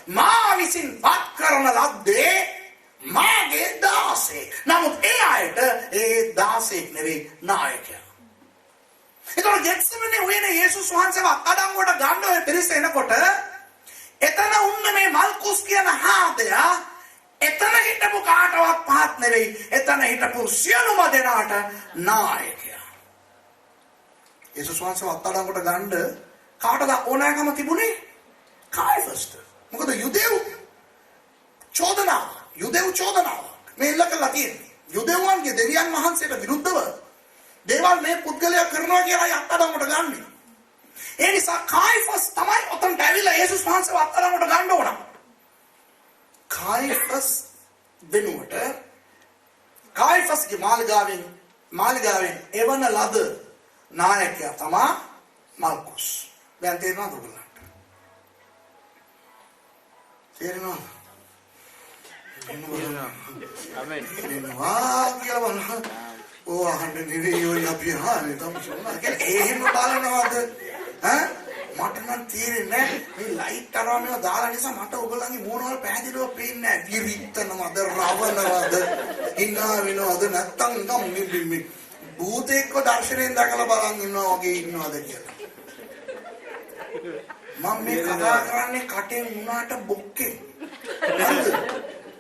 S1: මා විසින් පත් කරන ලද්දේ මාගේ 16. නමුත් ඒ අයට ඒ 16 නෙවෙයි නායකයා. ඒතකොට ගෙත්සෙමනේ උයනේ යේසුස් වහන්සේව අත්අඩංගුවට ගන්න ඔය පිරිස එනකොට එතන උන්න මේ මල්කුස් කියන හාදයා එතන හිටපු කාටවත් පහත් නෙවෙයි. එතන හිටපු සියලුම දෙනාට නායකයා. යේසුස් වහන්සේව අත්අඩංගුවට ගන්න කාටද ඕනෑකම තිබුණේ? කායිෆස්ට. මොකද යුදෙව් චෝදනාව මේ ඉල්ල කළා තියෙන්නේ. යුදෙව්වන්ගේ දෙවියන් වහන්සේට විරුද්ධව දේවල් මේ පුද්ගලයා කරනවා කියලා අත්අඩංගුවට ගන්න. ඒ නිසා කායිෆස් තමයි ඔතනට ඇවිල්ලා යේසුස් වහන්සේව අත්අඩංගුවට ගන්න ඕන. කායිෆස් වෙනුවට කායිෆස්ගේ මාලිගාවෙන් එවන ලද නායකයා තමයි මල්කුස්. දැන් තේරෙනවද ඔයගොල්ලන්ට? තේරෙනවද? එනවා කියලා බලන්න. ඕ අහන්න නෙවෙයි ඔය අපි අහන්නේ තමයි සෝනා. එහෙම බලනවද? ඈ මට නම් තේරෙන්නේ නැහැ. මේ ලයිට් අරවා මේවා දාලා නිසා මට ඔයගොල්ලන්ගේ මූණවල පැහැදිලිව පේන්නේ නැහැ. විරිත්තනවද, රවනවද, hina වෙනවද නැත්තම් මේ භූතෙක්ව දර්ශනයෙන් දැකලා බලන් ඉන්නවා වගේ ඉන්නවද කියලා. මම මේ කතා කරන්නේ කටෙන් වුණාට බොක්කෙන්. හරිද?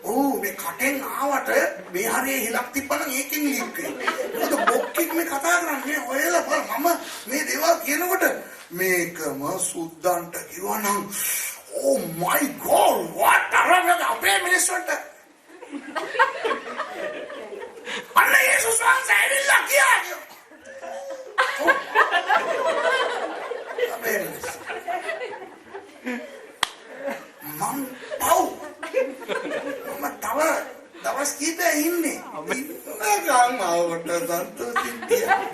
S1: ඔව් මේ කටෙන් ආවට මේ හරිය හිලක් තිබ්බනම් ඒකෙන් ලීක් වෙනවා. මොකද බොක්කෙක් මේ කතා කරන්නේ ඔයලා බල මම මේ දේවල් කියනකොට මේකම සුද්දන්ට කිව්වනම් oh my god what අරගෙන අපේ මිනිස්සුන්ට අන්න යේසුස් වහන්සේ ඇවිල්ලා කියාගේ අපේ මිනිස්සු මම තව දවස් කීපයක් ඉන්නේ ඉන්නකම් ආවට සන්තෝෂින් තියා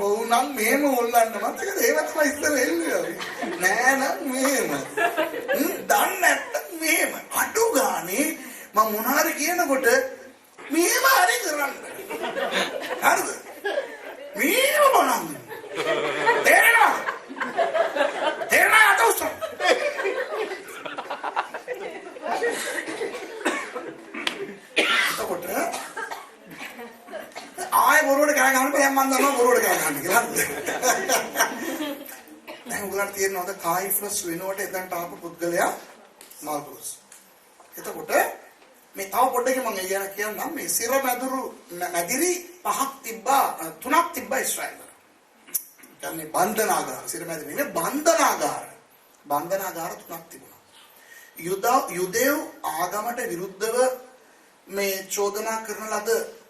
S1: ඕනම් මේම හොල්ලන්න මතකද ඒව තමයි ඉස්සර එන්නේ නෑ නම් මේම දන්නේ නැත්තම් මේම අඩු ගානේ මම මොනාරි කියනකොට මේම හරි කරන්න හරිද මේම බලන්න තේරෙනවා අතෝස්ස බොරුවට ගහ ගන්න බෑ මම දන්නවා බොරුවට ගහ ගන්න කියලා. දැන් උගලට තේරෙනවද කායිෆස් වෙනුවට එතනට ආපු පුද්ගලයා මාල්කුස්. එතකොට මේ තව පොඩ්ඩකින් මම කියන කියන්නම් මේ සිර මැදිරි පහක් තිබ්බා තුනක් තිබ්බා ඊශ්‍රායලවල. කියන්නේ බන්ධනාගාර සිර මැදිරි නෙමෙයි බන්ධනාගාර තුනක් තිබුණා. යුදෙව් ආගමට විරුද්ධව මේ චෝදනා කරන ලද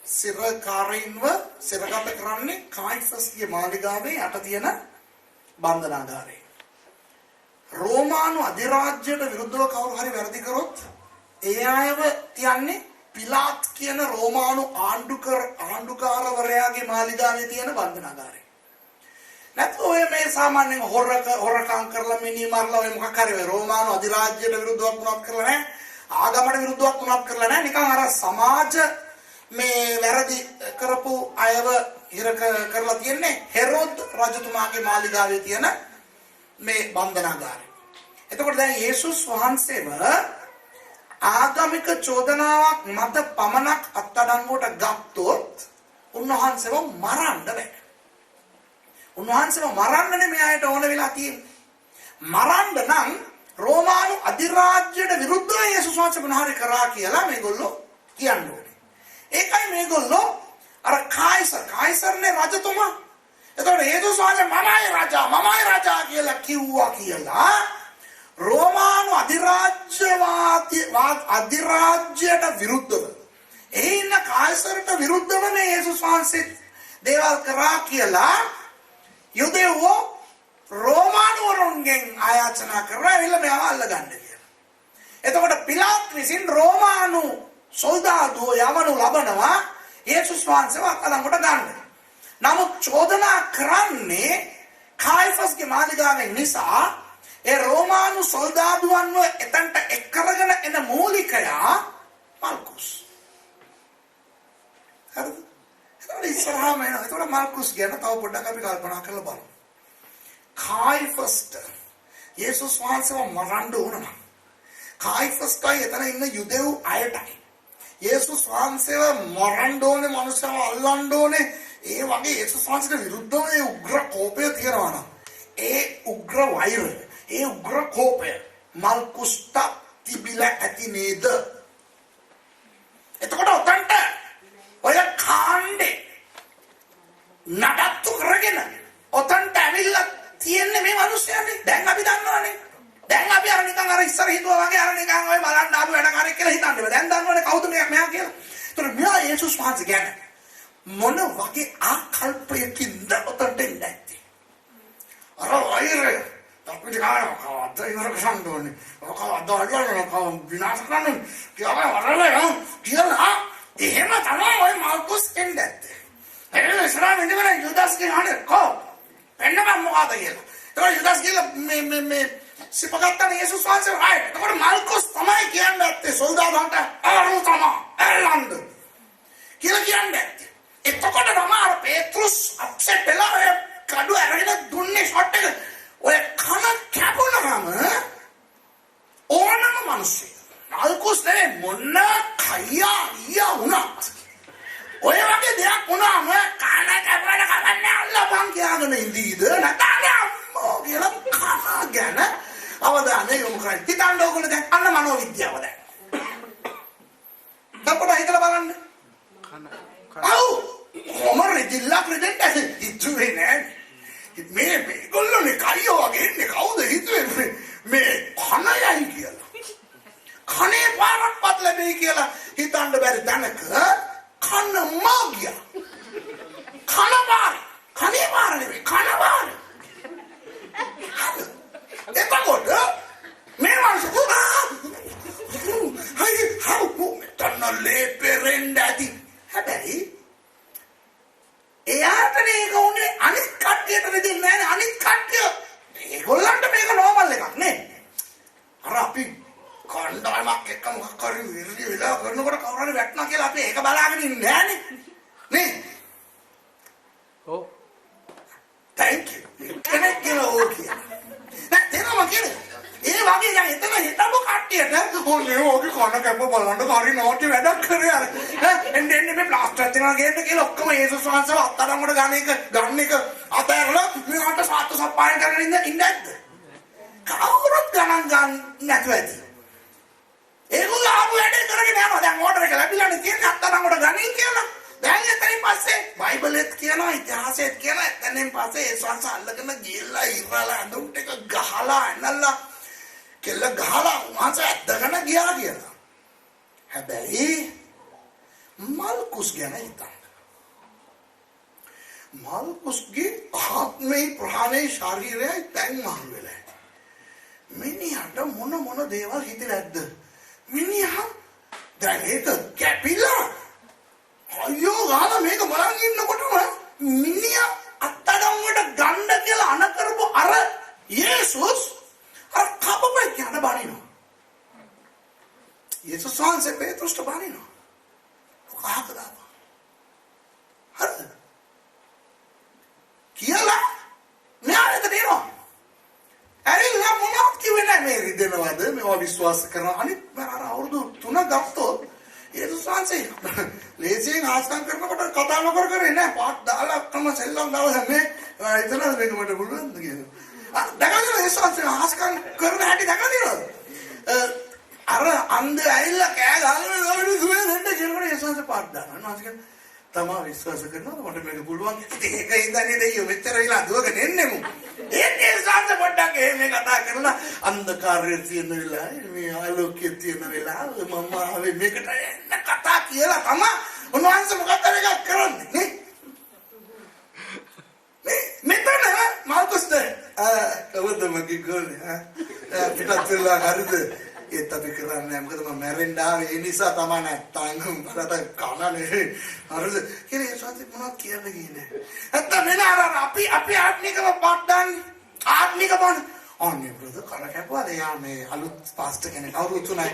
S1: සිරකාරීන්ව සිරගත කරන්නේ කායිෆස්ගේ මාලිගාවේ යට තියෙන බන්ධනාගාරේ. රෝමානු අධිරාජ්‍යයට විරුද්ධව කවුරු හරි වැරදි කරොත් ඒ අයව තියන්නේ පිලාත් කියන රෝමානු ආණ්ඩුකාරවරයාගේ මාලිගාවේ තියෙන බන්ධනාගාරේ. නැත්නම් ඔය මේ සාමාන්‍යයෙන් හොරකම් කරලා මිනි මරලා ඔය මොකක් හරි ඔය රෝමානු අධිරාජ්‍යයට විරුද්ධව වුණත් කරලා නැහැ. ආගමට විරුද්ධව වුණත් කරලා නැහැ. නිකන් අර සමාජ මේ වැරදි කරපු අයව හිර කරලා තියන්නේ හෙරොද් රජතුමාගේ මාලිගාවේ තියෙන මේ බන්ධනාගාරය. එතකොට දැන් යේසුස් වහන්සේව ආගමික චෝදනාවක් මත පමණක් අත්අඩංගුවට ගත්තොත් උන්වහන්සේව මරන්න බෑ. උන්වහන්සේව මරන්න නෙමෙයි අයට ඕන වෙලා තියෙන්නේ. මරන්න නම් රෝමානු අධිරාජ්‍යයට විරුද්ධව යේසුස් වහන්සේ මොනවාරි කරා කියලා මේගොල්ලෝ කියන්නේ. ඒකයි මේගොල්ලෝ අර කායිසර්නේ රජතුමා. එතකොට යේසුස් වහන්සේ මමයි රජා කියලා කිව්වා කියලා රෝමානු අධිරාජ්‍යයට විරුද්ධව එහි ඉන්න කායිසර්ට විරුද්ධව මේ යේසුස් වහන්සේ දේවල් කරා කියලා යුදෙව්වෝ රෝමානුවරුන්ගෙන් ආයාචනා කරලා එවිල මෙයාව අල්ලගන්න කියලා. එතකොට පිලාත් විසින් රෝමානු සොල්දාදුවෝ යවනු ලබනවා යේසුස් වහන්සේව අත්අඩංගුවට ගන්න. නමුත් චෝදනා කරන්නේ කායිෆස්ගේ මාලිගාවෙන් නිසා ඒ රෝමානු සොල්දාදුවන්ව එතනට එක් කරගෙන එන මූලිකයා මාල්කුස්. හරිද? ඒතකොට ඉස්සරහාම එනවා. ඒතකොට මාල්කුස් ගැන තව පොඩ්ඩක් අපි කල්පනා කරලා බලමු. කායිෆස්ට යේසුස් වහන්සේව මරන්න ඕන නම් කායිෆස්ටයි එතන ඉන්න යුදෙව් අයටයි යේසුස් වහන්සේව මරන්න ඕනේ මනුස්සයව අල්ලන්න ඕනේ ඒ වගේ යේසුස් වහන්සේට විරුද්ධව ඒ උග්‍ර කෝපය තියනවා නම් ඒ උග්‍ර වෛරය ඒ උග්‍ර කෝපය මල්කුස්ට තිබිලා ඇති නේද? එතකොට උතන්ට ඔය කාණ්ඩේ නඩත්තු කරගෙන උතන්ට ඇවිල්ලා තියන්නේ මේ මිනිස්සුනේ. දැන් අපි දන්නවනේ. දැන් අපි අර නිකන් අර ඉස්සර හිතුවා වගේ අර නිකන් ඔය බලන්න ආපු වැඩකාරයෙක් කියලා හිතන්නේ. දැන් දන්නවනේ කවුද මෙයා කියලා. ඒතර මෙයා යේසුස් වහන්සේ ගැන මොන වගේ ආකල්පයකින්ද උතන්ට ඉන්නේ? අර වෛරය අපිට කවද්ද ඉවර කරන්නේ? කවද්ද අල්ලන්නේ? කවම් විනාශ කරන්නේ? කියලා වරලේ කියලා එහෙම තමයි ඔය මාල්කුස් එන්නේ. එළ ඉස්සරහ ඉඳගෙන යුදාස් කියන්නේ කො එන්නම මොකද කියලා. ඒක යුදාස් කියලා මේ සිපගත්තනේ යේසුස් වහන්සේ ආයි. ඒකට මාල්කුස් තමයි කියන්නේ ඇත්තේ සොල්දාදුන්ට අරන් තමයි එල්ලන්ද කියලා කියන්නේ. එතකොට තමයි අර පේත්‍රුස් අප්සෙට් වෙලා කඩුව අරගෙන දුන්නේ ෂොට් එක. ඔය කන කැපුණාම ඕනම මිනිස්සු මාල්කුස් නේ මොන කයියා වුණත් ඔය වගේ දෙයක් වුණාම කන කැපුවට කමන්නේ අල්ලපන් කියලාගෙන ඉඳීද නැත්නම් අම්මෝ කියලා කන ගැන අවධානය යොමු කරන්න. හිතන්න ඕගොල්ලෝ දැන් අන්න මනෝවිද්‍යාව දැන්. අපිට හිතලා බලන්න. ඔව් කොමර ජිල්ලා ප්‍රෙසිඩන්ට් හිතුවේ නෑ. මේගොල්ලෝනේ කයියෝ වගේ ඉන්නේ කවුද හිතුවේ මේ කණයයි කියලා. කනේ පාරක්වත් ලැබෙයි කියලා හිතන්න බැරි තැනක කන මාගියා. කන පාර. කනේ පාර නෙවෙයි කන පාර. එතකොට මේ මාස හයි හවු මෙතන ලේපෙරෙන් ඇති. හැබැයි එයාට මේක උනේ අනිත් කට්ටියට දෙන්නේ නැහැ. අනිත් කට්ටිය ඒගොල්ලන්ට මේක නෝමල් එකක් නේ. අර අපි කණ්ඩායමක් එක්ක මොකක් හරි විරදි වෙලා කරනකොට කවුරු හරි වැටෙනවා කියලා අපි ඒක බලාගෙන ඉන්නේ නැහනේ. නේ?
S2: ඔව්.
S1: thank you. කෙනෙක් කියලා ඕකේ. දැන් තේරෙනවද කියන්නේ? ඒ වගේ දැන් එතන හිටපු කට්ටියට ඕනේ ඕකේ කන කැප බලන්න හරි නෝටි වැඩක් කරේ අර. එන්නේ මේ ප්ලාස්ටර් තියනවා ගේන්න කියලා ඔක්කොම යේසුස් වහන්සේව අත්අඩංගුවට ගන්න එක අතහැරලා මෙයාට සාත්තු සප්පාය කරගෙන ඉන්නේ නැද්ද? කවුරුත් ගණන් ගන්න නැතුව ඇති. ඒගොල්ලෝ ආපු වැඩේ කරගෙන යනවා. දැන් ඕඩර් එක ලැබිලානේ තියෙන්නේ අත්අඩංගුවට ගනින් කියලා. දැන් එතනින් පස්සේ බයිබලෙත් කියනවා ඉතිහාසෙත් කියනවා එතනින් පස්සේ ඒ සංස අල්ලගෙන ගිහලා ඉරලා අඳුම් ටික ගහලා ඇනලා කෙල්ල ගහලා උන්වහන්සේ ඇද්දගෙන ගියා කියලා. හැබැයි මල්කුස් ගැන හිතන්න. මල්කුස්ගේ ආත්මේ ප්‍රාණේ ශරීරයයි දැන් මහලු වෙලා. මිනිහට මොන දේවල් හිතේ නැද්ද? මිනිහා දැන් ඒක කැපිලා අයියෝ ගාලා මේක බලන් ඉන්නකොටම මිනිහා අත්අඩංගුවට ගන්න කියලා අන කරපු අර යේසුස් අර කපපේ යන බණිනවා. යේසුස් වහන්සේ පේත්‍රුස්ට බණිනවා. කොහොමද? හරිද? කියලා මෙයාට දෙනවා. ඇරිලා මොනවද කිව්වේ නැහැ මේ රිදෙනවද මේවා විශ්වාස කරන අනිත් අර අවුරුදු 3 ගත්තොත් යේසුස් වහන්සේ ලේසියෙන් ආස්තන් කරනකොට කතා නොකර කරේ නෑ පාත් දාලා කම සෙල්ලම් දාලා මේ හිතනද මේක මට පුළුවන්ද කියලා. දැකලා යේසුස් වහන්සේ ආස්කම් කරන හැටි දැකලා අර අන්ධ ඇවිල්ලා කෑ ගහගෙන දුවේ දෙන්න කියනකොට යේසුස් වහන්සේ පාත් දානවා. තමා විශ්වාස කරනවද මට මේක පුළුවන්? ඒක ඉඳන්නේ දෙයියෝ මෙච්චර වෙලා දුවගෙන එන්නෙමු. ඒ සංස පොඩ්ඩක් මේ කතා කරලා අන්ධකාරයේ තියෙන වෙලාවේ මේ ආලෝකයේ තියෙන වෙලාවේ මම ආවේ මේකට එන්න කතා කියලා තමයි උන්වහන්සේ මොකක්ද එකක් කරන්නේ නේ? මෙතන මාල්කුස්ද කවුද මගේ ගෝලේ පිටත් වෙලා හරිද? ඒත් අපි කරන්නේ මොකද මම මැරෙන්න ආවේ ඒ නිසා තමයි නැත්තම් මට කනනේ හරිද කියලා ඒ සත්‍ය මොනවද කියන්නේ කියන්නේ නැත්තම් මෙන්න අර අපි ආත්මිකව පඩ්ඩන් ආත්මික බණ අනේ බ්‍රදර් කන කැපුවාද යා මේ අලුත් පාස්ටර් කෙනෙක් අවුරුදු 3යි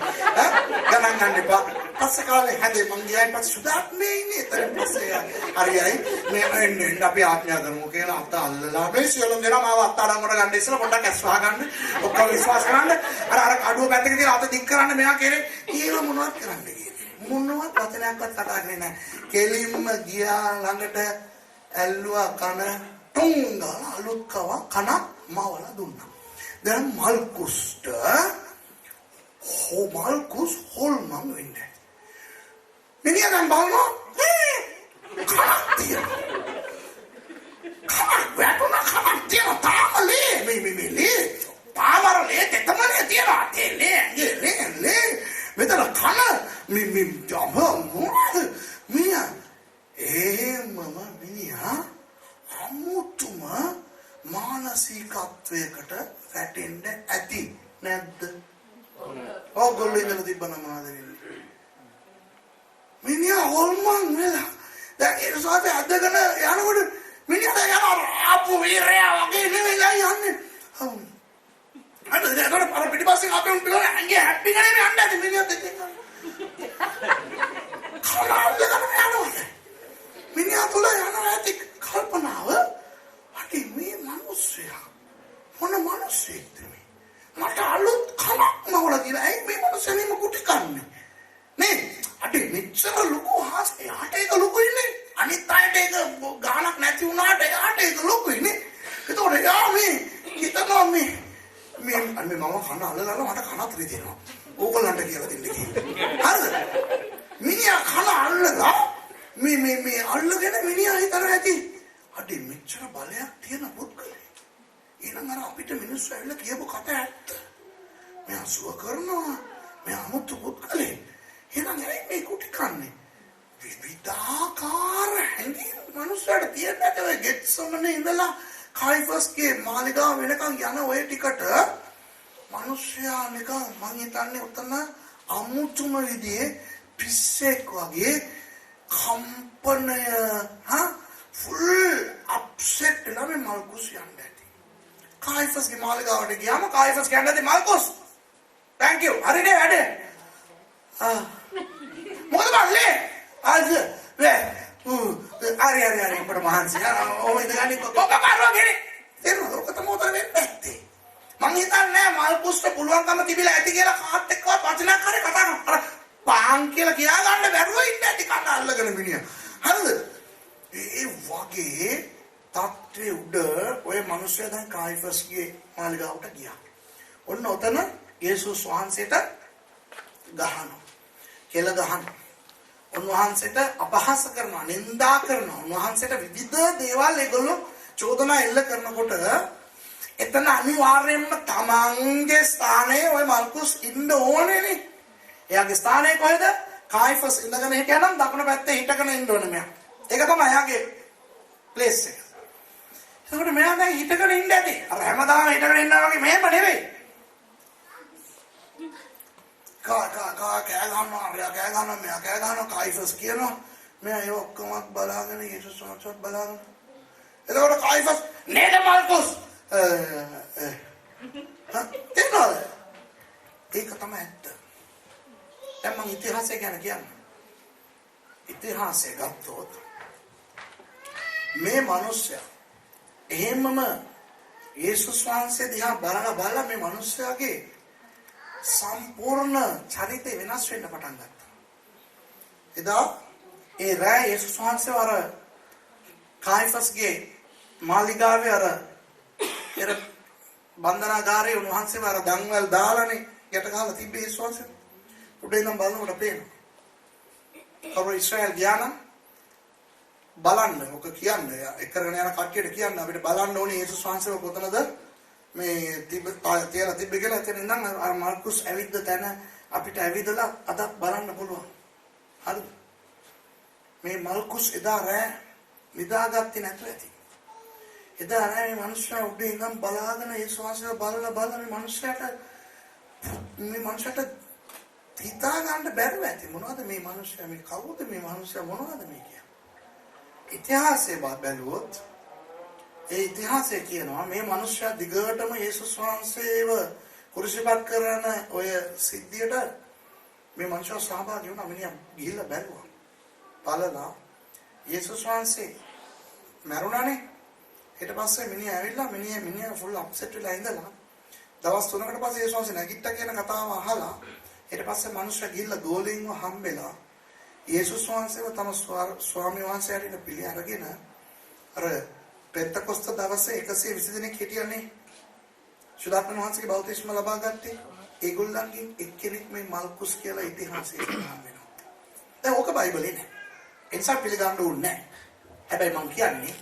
S1: ගණන් ගන්න එපා පස්සේ කාලේ හැදේ මං ගියායින් පස්සේ සුදාත්මේ ඉන්නේ එතන පස්සේ හරියයි මේ එන්නේ අපි ආඥා කරමු කියලා අත අල්ලලා මේ සියලුම දෙනා මාව අත්අඩංගුවට ගන්න ඉස්සෙල්ලා පොඩ්ඩක් ඇස් වහගන්න ඔක්කොම විශ්වාස කරන්න අර කඩුව පැත්තක තියලා අත දික් කරන්න මෙයා කෙරේ කියලා මොනවද කරන්නේ කියන්නේ මොනවත් වචනයක්වත් කතා කරන්නේ නැහැ කෙලින්ම ගියා ළඟට ඇල්ලුවා කන ටුං ගාලා අලුත් කන මවලා දුන්නා දැන් මල්කුස්ට මල්කුස් හොල්මන් වෙන්නේ මිනිහා නම් බලනවා කනක් තියෙනවා කනක් වැටුණා කනක් තියෙනවා තාමලේ මේ ලේ තාමරලේ තෙතමනේ තියෙනවා ලේ මෙතන කන මේ ජම්බ මිනිහා මිනිහා අමුතුම මානසිකත්වයකට වැටෙන්න ඇති නැද්ද? ඕගොල්ලෝ ඉඳලා තිබ්බනම් මොනවද වෙන්නේ? මිනිහා හොල්මන් වෙලා දැන් ඒ සාපේ අදගෙන යනකොට මිනිහා යනවා ආපු වීරයා වගේ නෙවෙයි යන්නේ. අද දැන් අර පිටිපස්සේ අපේ උන් පිටේ ඇඟේ හැප්පි ගන්නේ යන්නේ නැති මිනිහා දෙකෙන්. කලාවද යනවා. මිනිහා තුල යනවා ඇති කල්පනාව අකි මේ මිනිස්සයා මොන මිනිස්සෙක්ද මේ මට අලුත් කලක් නවලා දිලා ඇයි මේ මිනිස්සෙනීම කුටි කන්නේ නේ අඩේ මෙච්චර ලොකු හාස්කේ යට එක ලොකු ඉන්නේ අනිත් අයට ඒක ගානක් නැති වුණාට එයාට ඒක ලොකුයි නේ. ඒතකොට එයා මේ හිතනවා මේ මම කන අල්ලලා මට කනත් රිදෙනවා. ඕගොල්ලන්ට කියලා දෙන්න කියලා. හරිද? මිනිහා කන අල්ලලා මේ අල්ලගෙන මිනිහා හිතනවා ඇති. අඩේ මෙච්චර බලයක් තියෙන පුද්ගලයෙක්. එහෙනම් අර අපිට මිනිස්සු ඇවිල්ලා කියපු කතා ඇත්ත. මෙයා සුව කරනවා. මෙයා අමුතු පුද්ගලයෙක්. එහෙනම් මේ කුටි කන්නේ. විවිධාකාර හැඟීම් මිනිස්සුන්ට තියෙන නැති ඔය ගෙට්සමනේ ඉඳලා කායිෆස්ගේ මාලිගාව වෙනකන් යන ඔය ටිකට මිනිස්සයා නිකන් මං හිතන්නේ උතන අමුතුම විදිහේ පිස්සෙක් වගේ කම්පනය ෆුල් අප්සෙට් වෙලා මේ මල්කුස් යන්නේ ඇති. කායිෆස්ගේ මාලිගාවට ගියාම කායිෆස් කියන්නේ මල්කුස් thank you හරිනේ වැඩේ. මොකද බල්ලේ අද අර අපට මහන්සි ඔය ඉඳගන්නේ කොකපාරුවා ගෙනේ තේරුණාද? ඔක තමයි උතර වෙන්නේ නැත්තේ. මං හිතන්නේ මල්කුස්ට පුළුවන්කම තිබිලා ඇති කියලා කාත් එක්කවත් වචනයක් හරි කතා කරලා පාන් කියලා කියා ගන්න බැරුව ඉන්නේ ඇති කන අල්ලගෙන මිනිහා. හරිද? ඒ වගේ තත්ත්වයේ උඩ ඔය මිනිස්සයා දැන් කායිෆස්ගේ මාලිගාවට ගියා. ඔන්න ඔතන යේසුස් වහන්සේට ගහනවා. කෙල ගහනවා. උන්වහන්සේට අපහාස කරනවා, නින්දා කරනවා. උන්වහන්සේට විවිධ දේවල් ඒගොල්ලෝ චෝදනා එල්ල කරනකොට එතන අනිවාර්යයෙන්ම තමන්ගේ ස්ථානයේ ওই මල්කුස් ඉන්න ඕනේනේ. එයාගේ ස්ථානය කොහෙද? කායිෆස් ඉඳගෙන හිටියනම් දකුණු පැත්තේ හිටගෙන ඉන්න ඕනේ මෙයා. ඒක තමයි එයාගේ ප්ලේස් එක. ඒකට මෙයා දැන් හිටගෙන ඉන්න ඇති. අර හැමදාම හිටගෙන ඉන්නා වගේ මෙහෙම නෙවෙයි. කෑ ගන්නවා කායිෆස් කියනවා. මෙයා ඒ ඔක්කොම බලාගෙන යේසුස් වහන්සේත් බලාගෙන. එතකොට කායිෆස් නේද මල්කුස් තේරෙනවද? ඒක තමයි ඇත්ත. දැන් මම ඉතිහාසය ගැන කියන්නේ. ඉතිහාසය ගත්තොත් මේ මිනිස්සයා එහෙමම යේසුස් වහන්සේ දිහා බලලා මේ මිනිස්සයාගේ සම්පූර්ණ චරිතය වෙනස් වෙන්න පටන් ගත්තා. එදා ඒ රෑ යේසුස් වහන්සේ අර කායිෆස්ගේ මාලිගාවේ අර බන්ධනාගාරයේ උන්වහන්සේව අර දන්වැල් දාලානේ යට ගහලා තිබ්බේ යේසුස් වහන්සේ. උඩේ ඉඳන් බලනකොට පේනවා. කවුරු ඉස්රායල් ගියා නම් බලන්න ඔක කියන්නේ එකරගෙන යන කට්ටියට කියන්න අපිට බලන්න ඕනේ යේසුස් වහන්සේව කොතනද මේ තියලා තිබ්බේ කියලා. එතන ඉඳන් අර මාර්කුස් ඇවිද්ද තැන අපිට ඇවිදලා අදත් බලන්න පුළුවන්. හරිද? මේ මාර්කුස් එදා රෑ නිදාගත්තේ නැතුව ඇති. එදා රෑ මේ මිනිස්සයා උඩේ ඉඳන් බලාගෙන යේසුස් වහන්සේව බලලා මේ මිනිස්සයාට හිතා ගන්න බැරුව ඇති. මොනවද මේ මිනිස්සයා, මේ කවුද මේ මිනිස්සයා, මොනවද මේ කියන්නේ? ඉතිහාසයේ බැලුවොත් ඒ ඉතිහාසය කියනවා මේ මිනිස්සයා දිගටම යේසුස් වහන්සේව කුරුසිපත් කරන ඔය සිද්ධියට මේ මිනිස්සයා සහභාගී වුණා. මිනිහා ගිහිල්ලා බැලුවා. බලලා යේසුස් වහන්සේ මරුණානේ. ඊට පස්සේ මිනිහා ඇවිල්ලා මිනිහා ෆුල් අප්සෙට් වෙලා ඉඳලා දවස් 3කට පස්සේ යේසුස් වහන්සේ නැගිට්ටා කියන කතාව අහලා ඊට පස්සේ මිනිස්සයා ගිහිල්ලා ගෝලීන්ව හම්බෙලා යේසුස් වහන්සේව තම ස්වාමී වහන්සේට පිළි අරගෙන අර පෙන්තකොස්ත දවසේ 120 දෙනෙක් හිටියනේ. සුදාත්ම වහන්සේගේ බෞතිස්ම ලබා ගත්තේ. ඒගොල්ලන්ගෙන් එක්කෙනෙක් මේ මල්කුස් කියලා ඉතිහාසයේ සඳහන් වෙනවා. දැන් ඕක බයිබලේ නෑ. ඒ නිසා පිළිගන්න ඕනේ නෑ. හැබැයි මම කියන්නේ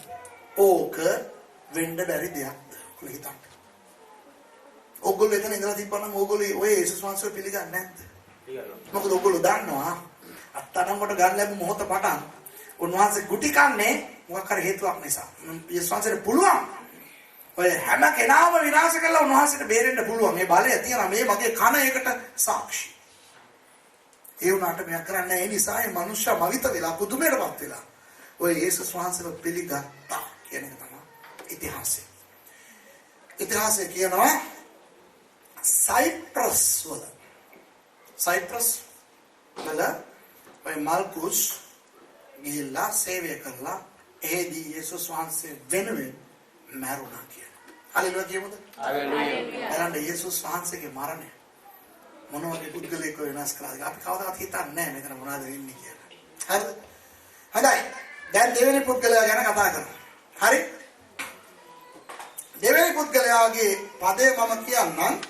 S1: ඕක වෙන්න බැරි දෙයක්ද කියලා හිතන්න. ඕගොල්ලෝ එතන ඉඳලා තිබ්බනම් ඕගොල්ලෝ ඔය යේසුස් වහන්සේව පිළිගන්නේ නැද්ද? මොකද ඕගොල්ලෝ දන්නවා අත්අඩංගුවට ගන්න ලැබු මොහොත පටන් උන්වහන්සේ ගුටි කන්නේ මොකක් හරි හේතුවක් නිසා. යේසුස් වහන්සේට පුළුවන් ඔය හැම කෙනාම විනාශ කරලා උන්වහන්සේට බේරෙන්න පුළුවන්. මේ බලය තියෙනවා. මේ මගේ කන ඒකට සාක්ෂි. ඒ වුණාට මෙයා කරන්නේ ඒ නිසා මේ මනුෂ්‍ය මවිත වෙලා පුදුමයටපත් වෙලා ඔය යේසුස් වහන්සේව පිළිගත්තා කියන එක තමයි ඉතිහාසය. ඉතිහාසය කියනවා සයිප්‍රස් වල ඔය මල්කුස් ගිහිල්ලා සේවය කරලා එහිදී යේසුස් වහන්සේ වෙනුවෙන් මැරුණා කියලා. හalleluya කියමුද? හalleluya. බලන්න යේසුස් වහන්සේගේ මරණය මොන වගේ පුද්ගලයෙක් වෙනස් කළාද? අපි කවදාවත් හිතන්නේ නැහැ මෙතන මොනවද වෙන්නේ කියලා. හරිද? හොඳයි. දැන් දෙවෙනි පුද්ගලයා ගැන කතා කරමු. හරි? දෙවෙනි පුද්ගලයාගේ පදේ මම කියන්නම්.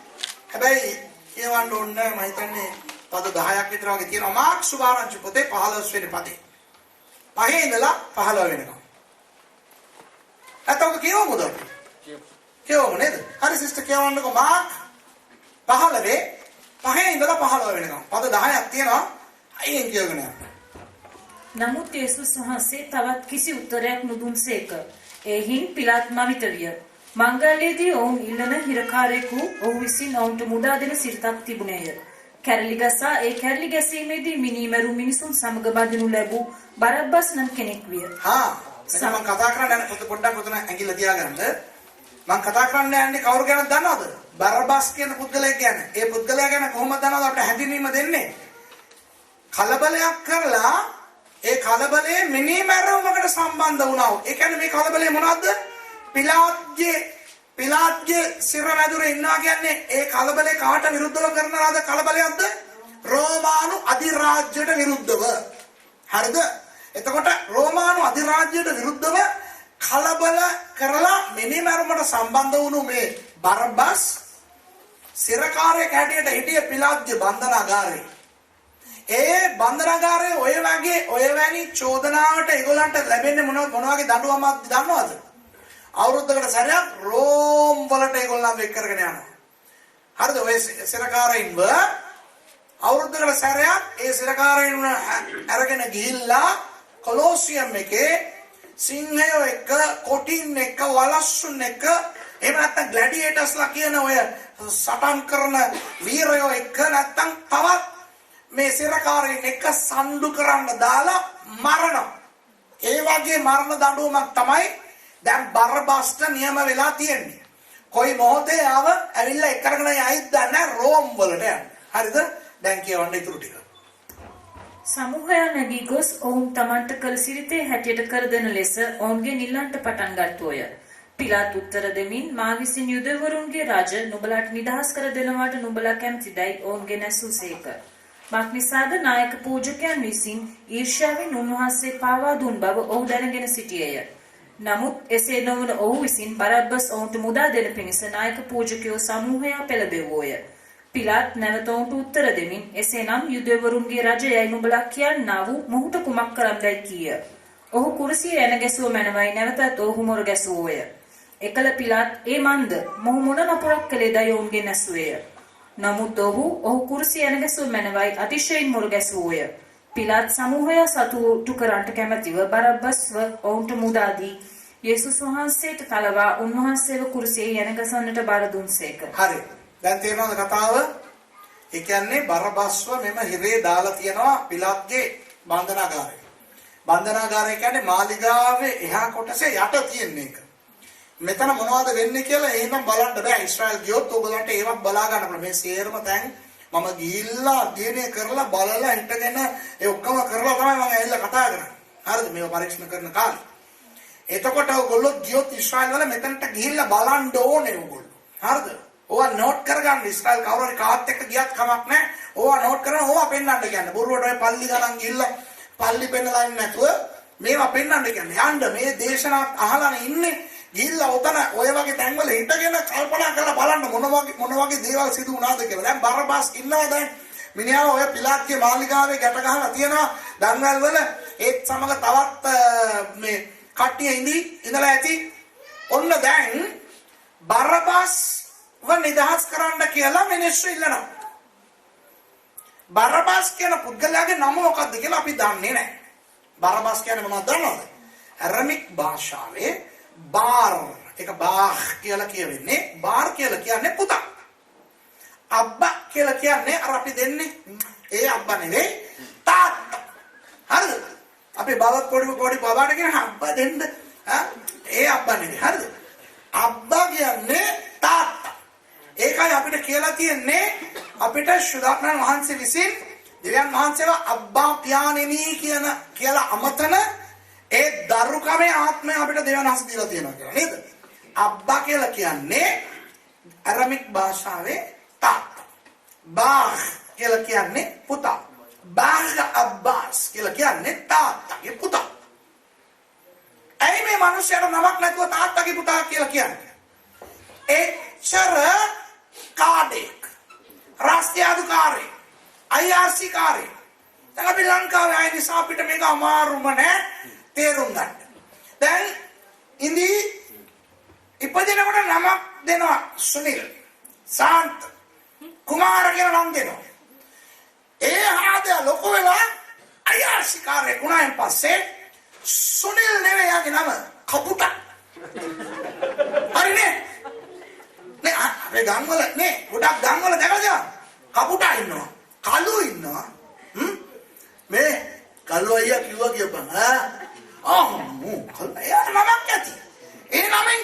S1: හැබැයි කියවන්න ඕනේ මම හිතන්නේ පද 10ක් විතර වගේ තියෙනවා. මාර්ක් සුභාරංචි පොතේ 15 වෙනි පදේ. 5 ඉඳලා 15 වෙනකම්. අතෝක කියවමුද? කියවමු නේද? හරි සිස්ටර් කියවන්නකෝ මාර්ක් 15 5 ඉඳලා 15 වෙනකම්. පද 10ක් තියෙනවා. අයියෙන් කියවගෙන යන්න.
S3: නමුත් යේසුස් වහන්සේ තවත් කිසි උත්තරයක් නොදුන්සේක. එයින් පිලාත් මවිත විය. මංගල්‍යයේදී ඔවුන් ඉල්ලන හිරකාරයෙකු ඔහු විසින් ඔවුන්ට මුදා දෙන සිරිතක් තිබුණේය. කැරලි ගසා ඒ කැරලි ගැසීමේදී මිනිමරු මිනිසුන් සමග බඳිනු ලැබූ බරබ්බස් නම් කෙනෙක් විය.
S1: මම කතා කරන්න යන පොඩ්ඩක් උතන ඇඟිල්ල තියාගන්න. මම කතා කරන්න යන්නේ කවුරු ගැනද දන්නවද? බරබ්බස් කියන පුද්ගලයෙක් ගැන. ඒ පුද්ගලයා ගැන කොහොමද දන්නවද අපිට හැඳින්වීම දෙන්නේ? කලබලයක් කරලා ඒ කලබලයේ මිනිමරුවකට සම්බන්ධ වුණා. ඒ කියන්නේ මේ කලබලය මොනවද? පිලාත්ගේ සිර මැදුරේ ඉන්නවා කියන්නේ ඒ කලබලේ කාට විරුද්ධව කරන ලද කලබලයක්ද? රෝමානු අධිරාජ්‍යයට විරුද්ධව. හරිද? එතකොට රෝමානු අධිරාජ්‍යයට විරුද්ධව කලබල කරලා මිනිමරුමට සම්බන්ධ වුණු මේ බරබ්බස් සිරකාරයෙක් හැටියට හිටිය පිලාත්ගේ බන්ධනාගාරේ. ඒ බන්ධනාගාරයේ ඔය වැනි චෝදනාවට ඒගොල්ලන්ට ලැබෙන්නේ මොන වගේ දඬුවමක්ද දන්නවද? අවුරුද්දකට සැරයක් රෝම් වලට ඒගොල්ලන් එක් කරගෙන යනවා. හරිද? ඔය සිරකාරයින්ව අවුරුද්දකට සැරයක් ඒ සිරකාරයින්ව අරගෙන ගිහිල්ලා කොලොසියම් එකේ සිංහයෝ එක්ක, කොටින් එක්ක, වලස්සුන් එක්ක, එහෙම නැත්නම් ග්ලැඩියේටර්ස්ලා කියන ඔය සටන් කරන වීරයෝ එක්ක නැත්නම් තවත් මේ සිරකාරයින් එක්ක සම්ඩු කරන්න දාලා මරනවා. ඒ වගේ මරණ දඬුවමක් තමයි දැන් බරබ්බස්ට නියම වෙලා තියෙන්නේ. කොයි මොහොතේ ඇවිල්ලා එක් කරගෙන යයිද දන්නේ රෝම් වලට යන්නේ. හරිද? දැන් කියවන්න ඉතුරු ටික.
S3: සමූහයා නැගී ගොස් ඔවුන් තමන්ට කළ සිරිතේ හැටියට කර දෙන ලෙස ඔවුන්ගෙන් ඉල්ලන්ට පටන් ගත්තෝය. පිලාත් උත්තර දෙමින් මා විසින් යුදෙවරුන්ගේ රාජ නුඹලාට නිදහස් කර දෙනවාට නුඹලා කැමතිදයි ඔවුන්ගෙන් ඇසූසේක. මක්නිසාද නායක පූජකයන් විසින් ඊර්ෂ්‍යාවෙන් උන්වහන්සේ පාවා දුන් බව ඔහු දැනගෙන සිටියේය. නමුත් එසේ නොවන ඔහු විසින් බරබ්බස් ඔවුන්ට මුදා දෙන පිණිස නායක පූජකයෝ සමූහයා පෙළඹෙව්වෝය. පිලාත් නැවත ඔවුන්ට උත්තර දෙමින් එසේනම් යුදෙවරුන්ගේ රජයයි නුඹලා කියන්නා වූ මොහුට කුමක් කරන්නයි කීය. ඔහු කුරුසියේ එන ගැසුව මැනවයි නැවතත් ඔහු මොර ගැසුවෝය. එකල පිලාත් ඒ මන්ද මොහු මොන නපුරක් කළේදයි ඔවුන්ගෙන් ඇසුවේය. නමුත් ඔහු කුරුසියේ එන ගැසුව මැනවයි අතිශයින් මොර ගැසුවෝය. පිලාත් සමූහයා සතුටු කරන්නට කැමැතිව බරබ්බස්ව ඔවුන්ට මුදා දී යේසුස් වහන්සේට තලවා උන්වහන්සේව කුරුසියේ යන ගසන්නට බාර දුන්සේක.
S1: හරි. දැන් තේරෙනවද කතාව? ඒ කියන්නේ බරබ්බස්ව මෙම හිරේ දාලා තියනවා පිලාත්ගේ බන්ධනාගාරේ. බන්ධනාගාරය කියන්නේ මාලිගාවේ එහා කොටසේ යට තියෙන එක. මෙතන මොනවද වෙන්නේ කියලා එහෙනම් බලන්න බෑ. ඊශ්‍රායල් ගියොත් ඔයගලන්ට ඒවත් බලා ගන්න පුළුවන්. මේ සේරම තැන් මම ගිහිල්ලා අධ්‍යයනය කරලා බලලා හිටගෙන ඒ ඔක්කොම කරලා තමයි මම ඇවිල්ලා කතා කරන්නේ. හරිද? මේව පරීක්ෂණ කරන කාලේ. එතකොට ඔයගොල්ලෝ ගියොත් ඊශ්‍රායල් වල මෙතනට ගිහිල්ලා බලන්න ඕනේ ඔයගොල්ලෝ. හරිද? ඕවා නෝට් කරගන්න. ඊශ්‍රායල් කවුරු හරි කාත් එක්ක ගියත් කමක් නැහැ. ඕවා නෝට් කරගෙන ඕවා පෙන්වන්න කියන්නේ. බොරුවට ඔය පල්ලි ගණන් ගිහිල්ලා පල්ලි පෙන්නලා ඉන්නේ නැතුව මේවා පෙන්වන්න කියන්නේ. යන්න මේ දේශනාවත් අහලානේ ඉන්නේ. ගිහිල්ලා ඔතන ඔය වගේ තැන්වල හිටගෙන කල්පනා කරලා බලන්න මොන වගේ දේවල් සිදු වුණාද කියලා. දැන් බරබ්බස් ඉන්නවා දැන්. මිනිහා ඔය පිලාත්ගේ මාලිගාවේ ගැට ගහලා තියෙනවා. දන්වැල් වල ඒත් සමග තවත් මේ කට්ටිය ඉඳලා ඇති. ඔන්න දැන් බරබ්බස්ව නිදහස් කරන්න කියලා මිනිස්සු ඉල්ලනවා. බරබ්බස් කියන පුද්ගලයාගේ නම මොකක්ද කියලා අපි දන්නේ නැහැ. බරබ්බස් කියන්නේ මොනවද දන්නවද? ඇරමික් භාෂාවේ බාර් එක බාහ් කියලා කියවෙන්නේ. බාර් කියලා කියන්නේ පුතා. අබ්බා කියලා කියන්නේ අර අපි දෙන්නේ ඒ අබ්බා නෙවෙයි තාත්තා. හරිද? අපි පොඩි බබාට කියන අබ්බා දෙන්න. ඒ අබ්බා නෙවෙයි. හරිද? අබ්බා කියන්නේ තාත්තා. ඒකයි අපිට කියලා තියෙන්නේ අපිට ශුද්ධාත්මයන් වහන්සේ විසින් දෙවියන් වහන්සේව අබ්බා පියාණෙනි කියලා අමතන ඒ දරුකමේ ආත්මය අපිට දෙවියන් වහන්සේ දීලා තියෙනවා කියලා නේද? අබ්බා කියලා කියන්නේ අරමික් භාෂාවේ තාත්තා. බාහ් කියලා කියන්නේ පුතා. බාහ් අබ්බාස් කියලා කියන්නේ තාත්තගේ පුතා. තාත්තගේ පුතා කියලා කියන්නේ. එච්චර කාඩෙක් රාස්ත්‍යාධිකාරී IRC කාරේ. දැන් අපි ලංකාවේ ආය නිසා අපිට මේක අමාරුම නෑ තේරුම් ගන්න. දැන් ඉඳි ඉපදිනකොට නමක් දෙනවා සුනිල් සාන්ත කුමාර කියලා නම් දෙනවා. ඒ ආද ලොකු වෙලා IRC කාරේ ගුණයෙන් පස්සේ සුනිල් නෙවෙයි යාගේ නම කපුටා. හරිනේ? නේ අපේ ගම්වල නේ ගොඩක් ගම්වල දැකලා කපුටා ඉන්නවා. කළු ඉන්නවා. මේ කළු අයියා කිව්වා කියපන්. කළු අයියා නමක් ඇති. ඒ නමෙන්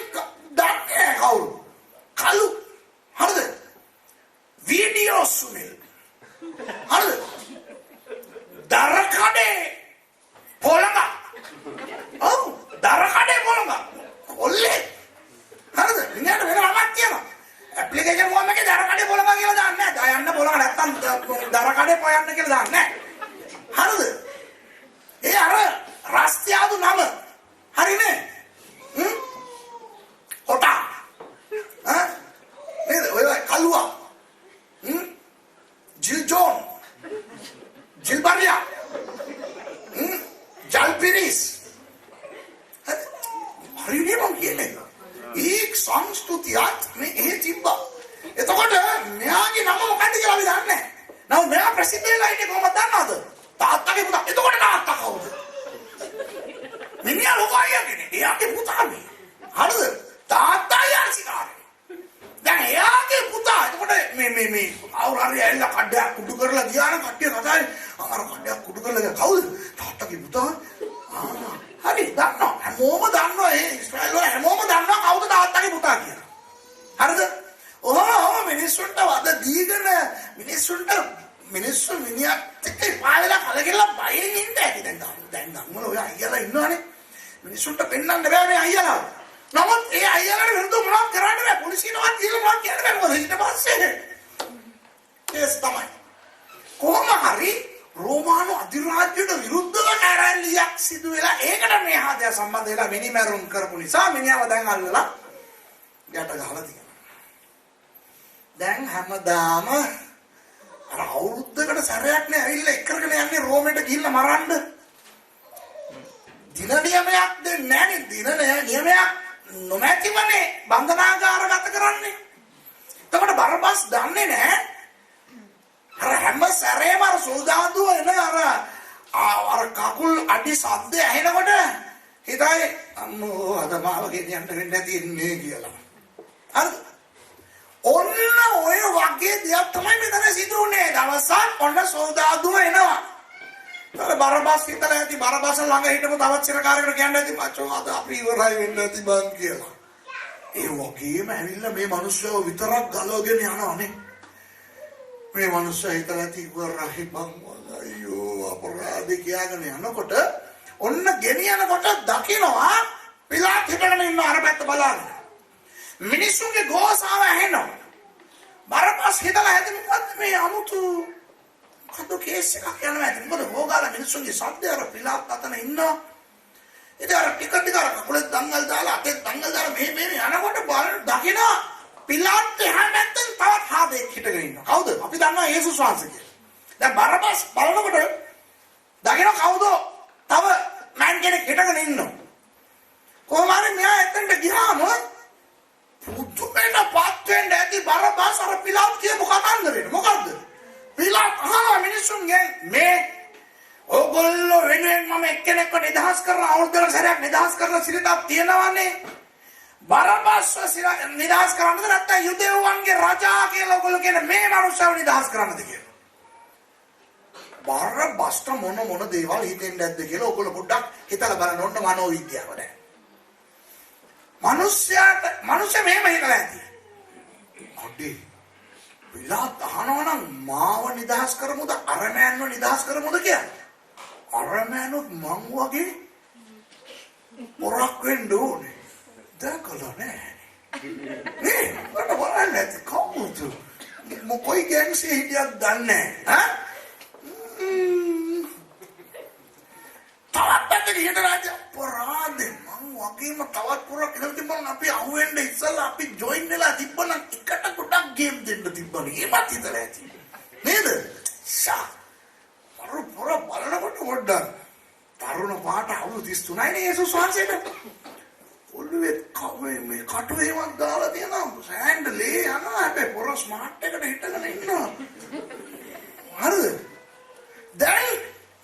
S1: දන්නේ කවුරු? කළු. හරිද? වීඩියෝ සුනිල්. හරිද? දරකඩේ පොළඟ. දරකඩේ පොළඟ. කොල්ලේ. හරිද? මිනිහට වෙන නමක් කියනවා. ඇප්ලිකේෂන් ෆෝම් එකේ දරකඩේ පොළඟ කියලා දාන්නේ නැහැ. දායන්න පොළඟ නැත්තම් දරකඩේ පොයන්න කියලා දාන්නේ නැහැ. හරිද? ඒ අර රාස්ත්‍යාදු නම. හරිනේ? කොටා. නේද? ඔය කළුවා. ජිල් ජෝන්. ජිල් බරියා. ජල් පිරිස්. හරිනේ මං කියන්නේ. ඒ සංස්කෘතියත් මේ එහෙ තිබ්බා. එතකොට මෙයාගේ නම මොකක්ද කියලා අපි දන්නේ නැහැ. නමුත් මෙයා ප්‍රසිද්ධ වෙලා ඉන්නේ කොහොමද දන්නවද? තාත්තගේ පුතා. එතකොට තාත්තා කවුද? මිනිහා ලොකු අයියා කෙනෙක්. එයාගේ පුතා මේ. හරිද? තාත්තා යාසිකාරේ. දැන් එයාගේ පුතා. එතකොට මේ අවුරුහරි ඇවිල්ලා කඩයක් කුඩු කරලා ගියාන කට්ටිය කතාවේ අර කඩයක් කුඩු කරලා ගියා. කවුද? තාත්තගේ පුතා. හරි දන්නවා. හැමෝම දන්නවා ඒ ඉස්රායල් වල හැමෝම දන්නවා කවුද තාත්තගේ පුතා කියලා. හරිද? ඔහොම මිනිස්සුන්ට වද දීගෙන මිනිස්සු මිනිහත් එක්ක පාවෙලා කලකිරලා බයෙන් ඉන්න ඇති දැන් ගම්වල ඔය අයියලා ඉන්නවනේ. මිනිස්සුන්ට පෙන්වන්න බෑ මේ අයියලා. නමුත් ඒ අයියලාට විරුද්ධව මොනවද කරන්න බෑ. පොලිසියනවත් කියලා මොනවද කියන්න බෑ. මොකද ඊට පස්සේ ඒස් තමයි. කොහොම හරි රෝමානු අධිරාජ්‍යයට විරුද්ධව කැරැල්ලියක් සිදු වෙලා ඒකට මේ හදය සම්බන්ධ වෙලා මිනිමරුන් කරපු නිසා මිනිහව දැන් අල්ලලා යට ගහලා තියෙනවා. දැන් හැමදාම අර අවුරුද්දකට සැරයක් නේ ඇවිල්ලා එක්කරගෙන යන්නේ රෝමෙට ගිහිල්ලා මරන්න. දින නියමයක් දෙන්නේ නැහැ නේ. දින නියමයක් නොමැතිවනේ බන්ධනාගාරගත කරන්නේ. එතකොට බරබස් දන්නේ නැහැ. අර හැම සැරේම අර සෝදාදුව එන අර කකුල් අඩි සද්ද ඇහෙනකොට හිතයි අම්මෝ අද මාව ගෙනියන්න වෙන්නේ නැති ඉන්නේ කියලා. හරිද? ඔන්න ඔය වගේ දෙයක් තමයි මෙතන සිදු වුනේ. දවසක් ඔන්න සෝදාදුව එනවා. ඊට බරබස් හිතලා ඇති බරබස් ළඟ හිටපු තවත් සිරකාරයෙකුට කියන්න ඇති මචෝ අද අපි ඉවරයි වෙන්න ඇති බං කියලා. ඒ වගේම ඇවිල්ලා මේ මිනිස්සුව විතරක් ගලවගෙන යනවානේ. මේ මිනිස්සු හිතලා ඇති ඉවරයි බං අයියෝ අපරාධ කියාගෙන යනකොට ඔන්න ගෙනියනකොට දකිනවා පිලාත් හිටගෙන ඉන්න අර පැත්ත බලාගෙන. මිනිස්සුන්ගේ ගෝසාව ඇහෙනවා. බරපස් හිතලා ඇති මොකද්ද මේ අමුතු මොකද කේස් එකක් යනවා ඇති. මොකද හොගාලා මිනිස්සුන්ගේ සද්ද අර පිලාත් අතන ඉන්නවා. ඉතින් අර ටික අර කකුලේ දංගල් දාලා අතේ දංගල් දාලා මේ යනකොට බලන දකිනවා පිලාත් එහා පැත්තෙන් තවත් හාදෙක් හිටගෙන ඉන්නවා. කවුද? අපි දන්නවා යේසුස් වහන්සේ කියලා. දැන් බරපස් බලනකොට දකිනවා කවුද? තව මෑන් කෙනෙක් හිටගෙන ඉන්නවා. කොහොම හරි මෙයා එතනට ගියාම පුදුමෙන් පාත් වෙන්න ඇති බරපස් අර පිලාත් කියපු කතන්දරේ. මොකද්ද? පිලාත් අහනවා මිනිස්සුන්ගෙන් මේ ඕගොල්ලෝ වෙනුවෙන් මම එක්කෙනෙක්ව නිදහස් කරන අවුරුද්දකට සැරයක් නිදහස් කරන සිරිතක් තියෙනවනේ. බරපස්ව නිදහස් කරන්නද නැත්නම් යුදෙව්වන්ගේ රජා කියලා ඔයගොල්ලෝ කියන මේ මනුස්සයව නිදහස් කරන්නද කියලා. බරපස්ට මොන දේවල් හිතෙන්නේ නැද්ද කියලා ඔයගොල්ලෝ පොඩ්ඩක් හිතලා බලන්න ඕන මනෝවිද්‍යාව දැන්. මනුෂ්‍ය මෙහෙම හිතලා ඇති. අඩේ පිලාත් අහනවා නම් මාව නිදහස් කරමුද අරමෑන්ව නිදහස් කරමුද කියලා. අරමෑනුත් මං වගේ පොරක් වෙන්න ඕනේ. දැකලා නැහැ. නේ මට බලන්න ඇති කවුද? මොකයි ගෑන්සේ හිටියක් දන්නේ නැහැ. තවත් පැත්තක හිට රාජ පොරාදේ මං වගේම තවත් පුරක් කියලා තිබුණා අපි අහුවෙන්න ඉස්සලා අපි ජොයින් වෙලා තිබ්බනම් එකට කොටක් ගේම් දෙන්න තිබ්බනේ. ඒවත් හිතලා ඇති. නේද? ෂා. පුර බලනකොට පොඩ්ඩක් තරුණ පාට අවුරුදු 33යි නේ යේසුස් වහන්සේට. ඔළුවේ කවේ මේ කටුවේවත් දාලා තියෙනවා. සෑන්ඩලේ යනවා. හැබැයි පොර ස්මාර්ට් එකට හිටගෙන ඉන්නවා. හරිද? දැන්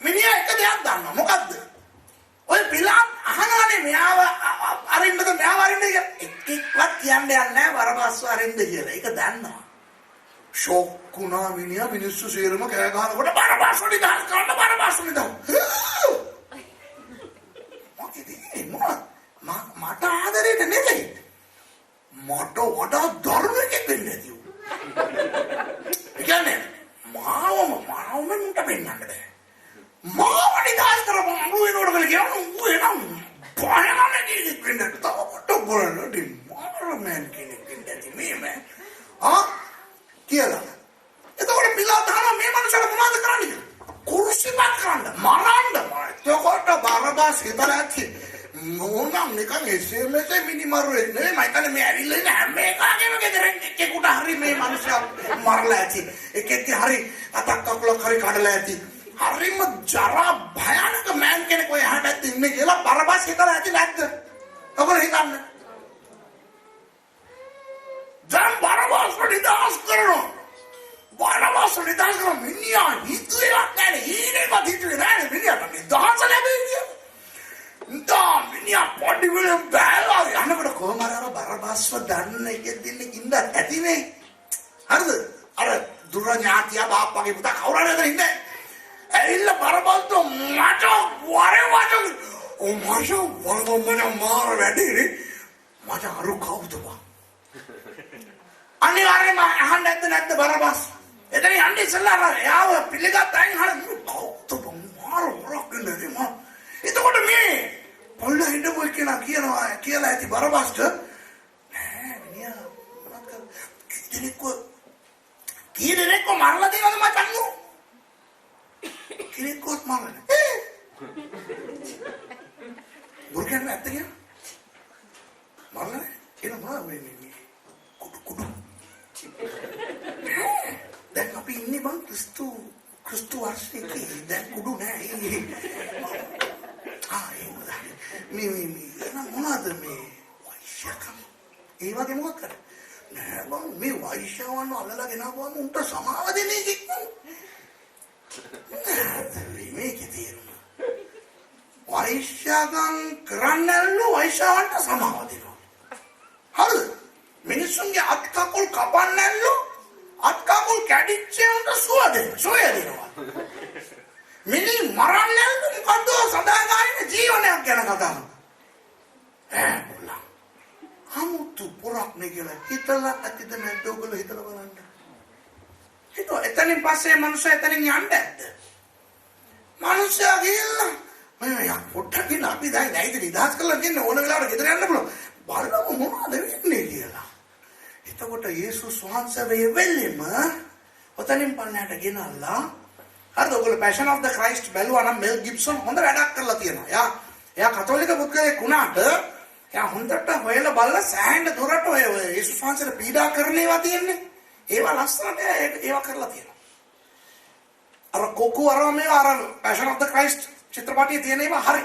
S1: මිනිහා එක දෙයක් දන්නවා. මොකද්ද? ඔය පිළාත් අහනවානේ මෙයාව අරින්නද මෙයාව අරින්නද එක්කවත් කියන්නේ නැහැ වරබස්ව අරින්න කියලා. ඒක දන්නවා. ෂොක් වුණා මිනිහා මිනිස්සු සේරම කෑ ගහනකොට බරබස් නිදාස් කරන්න බරබස් නිදාස්. මට ආදරේට නෙමෙයි. මට වඩා ධර්මයක වෙන්නේ නැතිව. ඒ කියන්නේ මාවම මුන්ට වෙන්නන්න බෑ. මාව නිදාස් කරපන් අරු වෙනකොට කියලා කියනවා ඌ එනම් බයගන්න කෙනෙක් වෙන්න තවට බලන්න මාරමෙන් කෙනෙක් වෙන්න මේ කියලා. එතකොට පිළාත් අහනවා මේ මනුස්සයා මොනවද කරන්නේ? කුරුසිපත් කරන්න මරන්න. එතකොට බරබස් හිතලා ඇති. මොනම් නිකන් SMS මිනිමරුවේ නෙමෙයි මම හිතන්නේ මේ ඇවිල්ලා ඉන්න හැම එකකම ගෙදරින් එක්කෙකුට හරි මේ මනුස්සයා මරලා ඇති. එකෙක්ගේ හරි අතක් කකුලක් හරි කඩලා ඇති. හරිම ජරා භයානක මෑන් කෙනෙක් ඔය හැටත් ඉන්නේ කියලා බරබස් හිතලා ඇති නැද්ද? ඔබලා හිතන්න. දැන් බරබස් නිදාස් කරනවා. බරබස් නිදාස් කරන මිනිහා හිතුවේ නැහැ. ඊනේවත් හිතුවේ නැහැ මිනිහා නිදාස් ලැබෙන්නේ. මිනිහා පොඩි වෙලෙන් බෑලා යනකොට කොහම අර බරබස්ව දන්න එකෙන් ඉන්න ඇතිනේ. හරිද? අර දුර ඥාතියා බාප්පගේ පුතා කවුරු හරි අතන ඉන්නේ. ඇවිල්ලා බරබස්ට මට වරේ මාර වැඩේ මට අරු කවුද බං? අනිවාර්යයෙන්ම අහන්න නැද්ද බරබස්? එතන යන්නේ ඉස්සලා යාව පිළිගත් අයින් හර කවුද බං මාර වරක් නේද මම. එතකොට මේ පොල්ල හිටපු කියලා ඇති බරබස්ට නෑ මිනිහා මොකක් කීදෙනෙක්ව මරලා දෙනවද මචං නෝ? කෙනෙක්වත් මරන්න. බුර්කෙන් නැත්ද කියලා? මරන්න එන මොනවා මේ කුඩු. දැන් අපි ඉන්නේ බං ක්‍රිස්තු වර්ෂයක දැන් කුඩු නෑ. මේ මොනවද මේ වෛශ්‍යකම්? ඒ වගේ මොකක් කරා? නෑ බං මේ වෛශ්‍යවන්ව අල්ලලා ගෙනාවම උන්ට සමාව දෙන්නේ කිව්වා. මේකේ තේරුම වෛශ්‍යකම් කරන්නලු වෛශ්‍යවන්ට සමාව දෙනවා. හරිද? මිනිස්සුන්ගේ අත් කකුල් කපන්නලු අත් කකුල් කැඩිච්චේන්ට සුවය දෙනවා. මිනි මරන්නලු මොකද්ද සදාකාලික ජීවනයක් ගැන කතා කරනවා. හමුතු පොරක් නේ කියලා හිතලා ඇතිද නැද්ද ඔයගොල්ලෝ හිතලා බලන්න. හිතුවා එතනින් පස්සේ මනුස්සයා එතනින් යන්න ඇද්ද? මනුස්සයා ගිහිල්ලා මම පොට්ටක් ඉන්න අපි දැන් නැයිද නිදහස් කරලා දෙන්න ඕන වෙලාවට ගෙදර යන්න පුළුවන්. බලමු මොනවද වෙන්නේ කියලා. එතකොට යේසුස් වහන්සේ වෙලෙම ඔතනින් පන්නට ගෙනල්ලා හරිද ඔයගොල්ලෝ පැෂන් ඔෆ් ද ක්‍රයිස්ට් බැලුවා නම් මෙල් ගිබ්සන් හොඳ වැඩක් කරලා තියෙනවා. එයා කතෝලික පුද්ගලයෙක් වුණාට එයා හොඳට හොයලා බලලා සෑහෙන දුරට ඔය යේසුස් වහන්සේට පීඩා කරන ඒවා තියෙන්නේ. ඒවා ලස්සනට ඒවා කරලා තියෙනවා. අර කොකු අර පැෂන් ඔෆ් ද ක්‍රයිස්ට් චිත්‍රපටයේ තියෙන ඒවා හරි.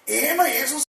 S1: එහෙම යේසුස්